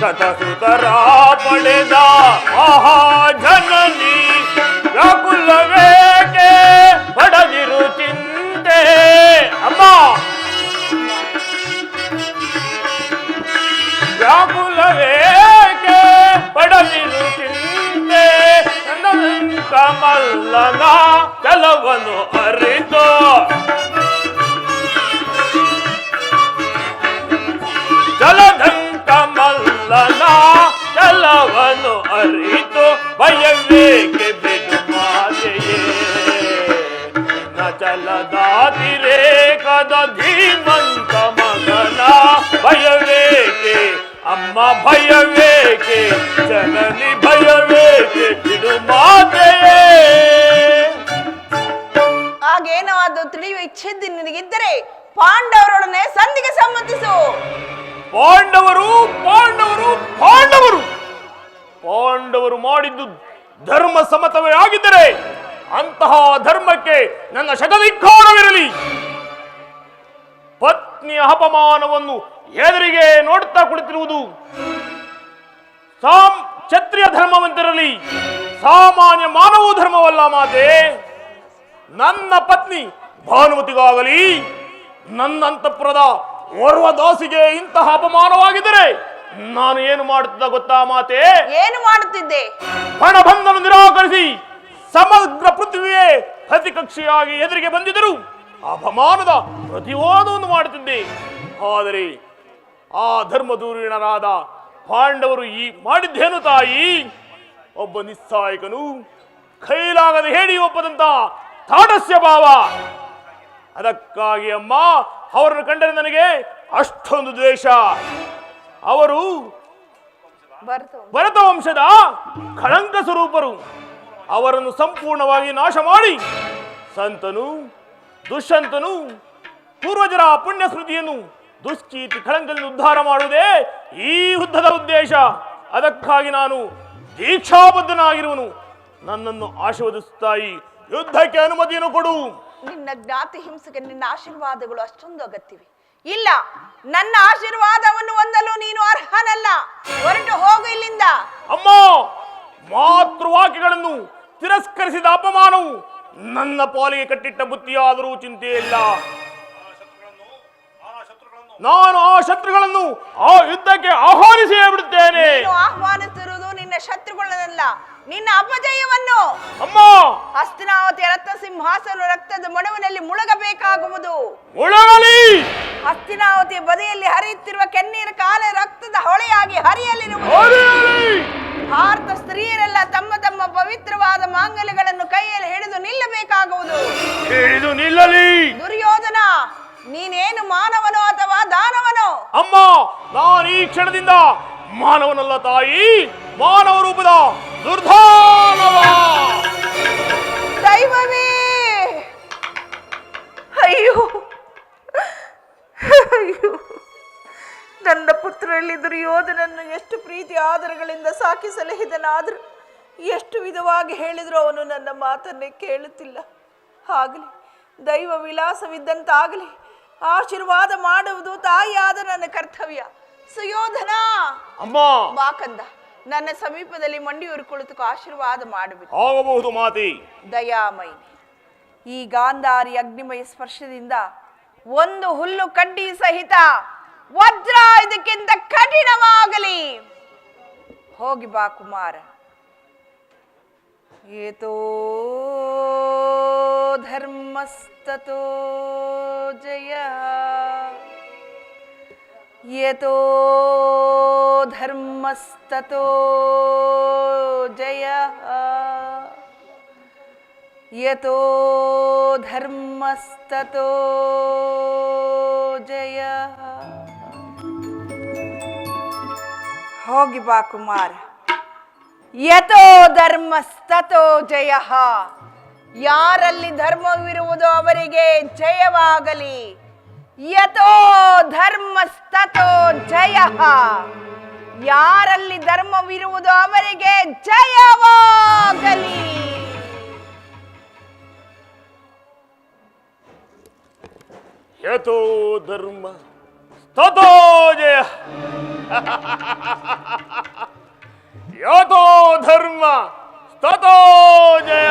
ಸತಸುತರ ಪಡೆದ ಮಹಾಜನನಿ ವ್ಯಾಕುಲವೇಕೆ ಪಡದಿರು ಚಿಂತೆ ಅಮ್ಮ ವ್ಯಾಕುಲವೇಕೆ ಪಡದಿರು ಚಿಂತೆ ನನ್ನ ಕಮಲನ ಚಲವನ್ನು ಅರಿತು ಜಲಧಂಕ ಮಲ್ಲನ ಚಲವನ್ನು ಅರಿತು ಭಯವೇಕೆ ಬಿಡು ಮಾತೆಯೇ ನಿನ್ನ ಛಲದಾತಿರೇಕದ ಧೀಮಂತ ಮಗನ ಭಯವೇಕೆ ಅಮ್ಮ ಭಯವೇಕೆ ಜನನಿ ಭಯವೇಕೆ ಬಿಡು ಮಾತೆಯೇ ಹಾಗೇನೋ ಅದು ತಿಳಿಯುವ ಇಚ್ಛೆ ನಿನಗಿದ್ದರೆ ಪಾಂಡವರೊಡನೆ ಸಂಧಿಗೆ ಸಮ್ಮತಿಸು. ಪಾಂಡವರು ಪಾಂಡವರು ಪಾಂಡವರು ಪಾಂಡವರು ಮಾಡಿದ್ದು ಧರ್ಮ ಸಮ್ಮತವೇ ಆಗಿದ್ದರೆ ಅಂತಹ ಧರ್ಮಕ್ಕೆ ನನ್ನ ಶತಧಿಕ್ಕಾರವಿರಲಿ. ಪತ್ನಿಯ ಅಪಮಾನವನ್ನು ಎದುರಿಗೆ ನೋಡುತ್ತಾ ಕುಳಿತಿರುವುದು ಕ್ಷತ್ರಿಯ ಧರ್ಮವಂತಿರಲಿ, ಸಾಮಾನ್ಯ ಮಾನವ ಧರ್ಮವಲ್ಲ ಮಾತೆ. ನನ್ನ ಪತ್ನಿ ಭಾನುಮತಿಗಾಗಲಿ ನನ್ನ ಅಂತಃಪುರದ ಓರ್ವ ದಾಸಿಗೆ ಇಂತಹ ಅಪಮಾನವಾಗಿದ್ದರೆ ನಾನು ಏನು ಮಾಡುತ್ತಿದ್ದ ಗೊತ್ತಾ ಮಾತೆ? ಏನು ಮಾಡುತ್ತಿದ್ದೆ? ಹಣಬಂಧನ ನಿರಾಕರಿಸಿ ಸಮಗ್ರ ಪೃಥ್ವಿಯೇ ಪ್ರತಿಕಕ್ಷಿಯಾಗಿ ಎದುರಿಗೆ ಬಂದಿದ್ದರು ಅಪಮಾನದ ಪ್ರತಿವಾದವನ್ನು ಮಾಡುತ್ತಿದ್ದೆ. ಆದರೆ ಆ ಧರ್ಮದೂರಿಣರಾದ ಪಾಂಡವರು ಈ ಮಾಡಿದ್ದೇನು ತಾಯಿ? ಒಬ್ಬ ನಿಸ್ಸಾಯಕನು ಕೈಲಾಗದೆ ಹೇಳಿ ಒಪ್ಪದಂತ ತಾಡಸ್ಯ ಭಾವ. ಅದಕ್ಕಾಗಿ ಅಮ್ಮ ಅವರನ್ನು ಕಂಡರೆ ನನಗೆ ಅಷ್ಟೊಂದು ದ್ವೇಷ. ಅವರು ಭರತ ವಂಶದ ಕಳಂಕ ಸ್ವರೂಪರು. ಅವರನ್ನು ಸಂಪೂರ್ಣವಾಗಿ ನಾಶ ಮಾಡಿ ಸಂತನು ದುಷ್ಯಂತನು ಪೂರ್ವಜರ ಪುಣ್ಯ ಸ್ಮೃತಿಯನ್ನು ದುಷ್ಕೀರ್ತಿ ಕಳಂಕದಿಂದ ಉದ್ಧಾರ ಮಾಡುವುದೇ ಈ ಯುದ್ಧದ ಉದ್ದೇಶ. ಅದಕ್ಕಾಗಿ ನಾನು ದೀಕ್ಷಾಬದ್ಧನಾಗಿರುವನು. ನನ್ನನ್ನು ಆಶೀರ್ವದಿಸುತ್ತಾಯಿ, ಯುದ್ಧಕ್ಕೆ ಅನುಮತಿಯನ್ನು ಕೊಡು. ನಿನ್ನ ಜ್ಞಾತಿ ಹಿಂಸೆಗೆ ನಿನ್ನ ಆಶೀರ್ವಾದಗಳು ಅಷ್ಟೊಂದು ಅಗತ್ಯವೆ ಇಲ್ಲ. ನನ್ನ ಆಶೀರ್ವಾದವನ್ನು ಹೊಂದಲು ನೀನು ಅರ್ಹನಲ್ಲ. ಹೊರಟು ಹೋಗು ಇಲ್ಲಿಂದ. ಅಮ್ಮ, ಮಾತೃವಾಕ್ಯಗಳನ್ನು ತಿರಸ್ಕರಿಸಿದ ಅಪಮಾನವು ನನ್ನ ಪಾಲಿಗೆ ಕಟ್ಟಿಟ್ಟ ಬುತ್ತಿಯಾದರೂ ಚಿಂತೆ ಇಲ್ಲ. ನಾನು ಆ ಶತ್ರುಗಳನ್ನು ಆ ಯುದ್ಧಕ್ಕೆ ಆಹ್ವಾನಿಸಿಯೇ ಬಿಡುತ್ತೇನೆ. ಆಹ್ವಾನಿಸಿರುವುದು ನಿನ್ನ ಶತ್ರುಗಳನ್ನಲ್ಲ, ನಿನ್ನ ಅಪಜಯವನ್ನು. ಅಮ್ಮ, ಹಸ್ತಿನಾವತಿಯ ರತ್ನ ಸಿಂಹಾಸನ ರಕ್ತದ ಮಡುವಿನಲ್ಲಿ ಮುಳುಗಬೇಕಾಗುವುದು. ಮುಳುಗಲಿ. ಹಸ್ತಿನಾವತಿಯ ಬದಿಯಲ್ಲಿ ಹರಿಯುತ್ತಿರುವ ಕೆನ್ನೀರ ಕಾಲ ರಕ್ತದ ಹೊಳೆಯಾಗಿ ಹರಿಯಲಿರುವುದು. ಭಾರತ ಸ್ತ್ರೀಯರೆಲ್ಲ ತಮ್ಮ ತಮ್ಮ ಪವಿತ್ರವಾದ ಮಾಂಗಲ್ಯಗಳನ್ನು ಕೈಯಲ್ಲಿ ಹಿಡಿದು ನಿಲ್ಲಬೇಕಾಗುವುದು. ಹಿಡಿದು ನಿಲ್ಲಲಿ. ದುರ್ಯೋಧನ, ನೀನೇನು ಮಾನವನೋ ಅಥವಾ ದಾನವನೋ? ಅಮ್ಮ, ನಾನು ಈ ಕ್ಷಣದಿಂದ ಮಾನವನಲ್ಲ ತಾಯಿ, ಮಾನವ ರೂಪದ ದುರ್ಧಾನವ. ದೈವವೇ, ಅಯ್ಯೋ ಅಯ್ಯೋ, ನನ್ನ ಪುತ್ರರಲ್ಲಿ ದುರ್ಯೋಧನನ್ನು ಎಷ್ಟು ಪ್ರೀತಿ ಆದರಗಳಿಂದ ಸಾಕಿ ಸಲಹಿದನಾದರೂ ಎಷ್ಟು ವಿಧವಾಗಿ ಹೇಳಿದರೂ ಅವನು ನನ್ನ ಮಾತನ್ನೇ ಕೇಳುತ್ತಿಲ್ಲ. ಆಗಲಿ, ದೈವ ವಿಲಾಸವಿದ್ದಂತಾಗಲಿ, ಆಶೀರ್ವಾದ ಮಾಡುವುದು ತಾಯಿಯಾದ ನನ್ನ ಕರ್ತವ್ಯ. ಸುಯೋಧನ, ಅಮ್ಮ, ಬಾಕಂದ, ನನ್ನ ಸಮೀಪದಲ್ಲಿ ಮಂಡಿಯೂರು ಕುಳಿತುಕು ಆಶೀರ್ವಾದ ಮಾಡಬೇಕು. ಆಗಬಹುದು ಮಾತಿ. ದಯಾಮಯಿ, ಈ ಗಾಂಧಾರಿ ಅಗ್ನಿಮಯ ಸ್ಪರ್ಶದಿಂದ ಒಂದು ಹುಲ್ಲು ಕಡ್ಡಿ ಸಹಿತ ವಜ್ರ ಇದಕ್ಕಿಂತ ಕಠಿಣವಾಗಲಿ. ಹೋಗಿ ಬಾ ಕುಮಾರ. ಏತೋ ಧರ್ಮಸ್ತತೋ ಜಯ ಯತೋ ಧರ್ಮಸ್ತತೋ ಜಯ ಯತೋ ಧರ್ಮಸ್ತತೋ ಜಯ. ಹೋಗಿ ಬಾ ಕುಮಾರ. ಯತೋ ಧರ್ಮಸ್ತತೋ ಜಯ. ಯಾರಲ್ಲಿ ಧರ್ಮವಿರುವುದೋ ಅವರಿಗೆ ಜಯವಾಗಲಿ. ಯತೋ ಧರ್ಮಸ್ತತೋ ಜಯ. ಯಾರಲ್ಲಿ ಧರ್ಮವಿರುವುದೋ ಅವರಿಗೆ ಜಯವಾಗಲಿ. ಯತೋ ಧರ್ಮ ತಥೋ ಜಯ. ಯತೋ ಧರ್ಮ ತಥೋ ಜಯ.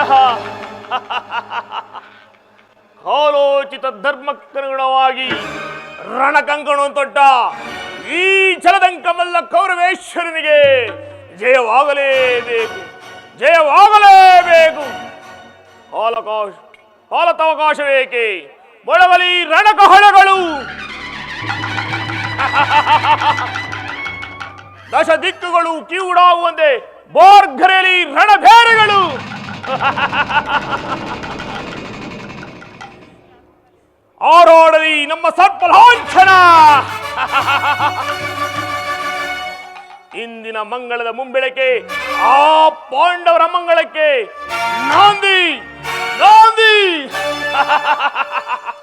ಕಾಲೋಚಿತ ಧರ್ಮಕ್ಕನುಗುಣವಾಗಿ ರಣಕಂಕಣವನ್ನು ತೊಟ್ಟ ಈ ಛಲದಂಕಮಲ್ಲ ಕೌರವೇಶ್ವರನಿಗೆ ಜಯವಾಗಲೇಬೇಕು, ಜಯವಾಗಲೇಬೇಕು. ಕಾಲತವಕಾಶವೇಕೆ, ಮೊಳವಲಿ ರಣಕಹಳಗಳು. ದಶ ದಿಕ್ಕುಗಳು ಕಿವುಡಾಗುವಂತೆ ಬೋರ್ಘರೆಯಲ್ಲಿ ರಣಭೇರಿಗಳು. ಆರೋಡಲಿ ನಮ್ಮ ಸರ್ಪಲಾಂಛನ. ಇಂದಿನ ಮಂಗಳದ ಮುಂಬೆಳಕೆ ಆ ಪಾಂಡವರ ಮಂಗಳಕ್ಕೆ ನಾಂದಿ ನಾಂದಿ.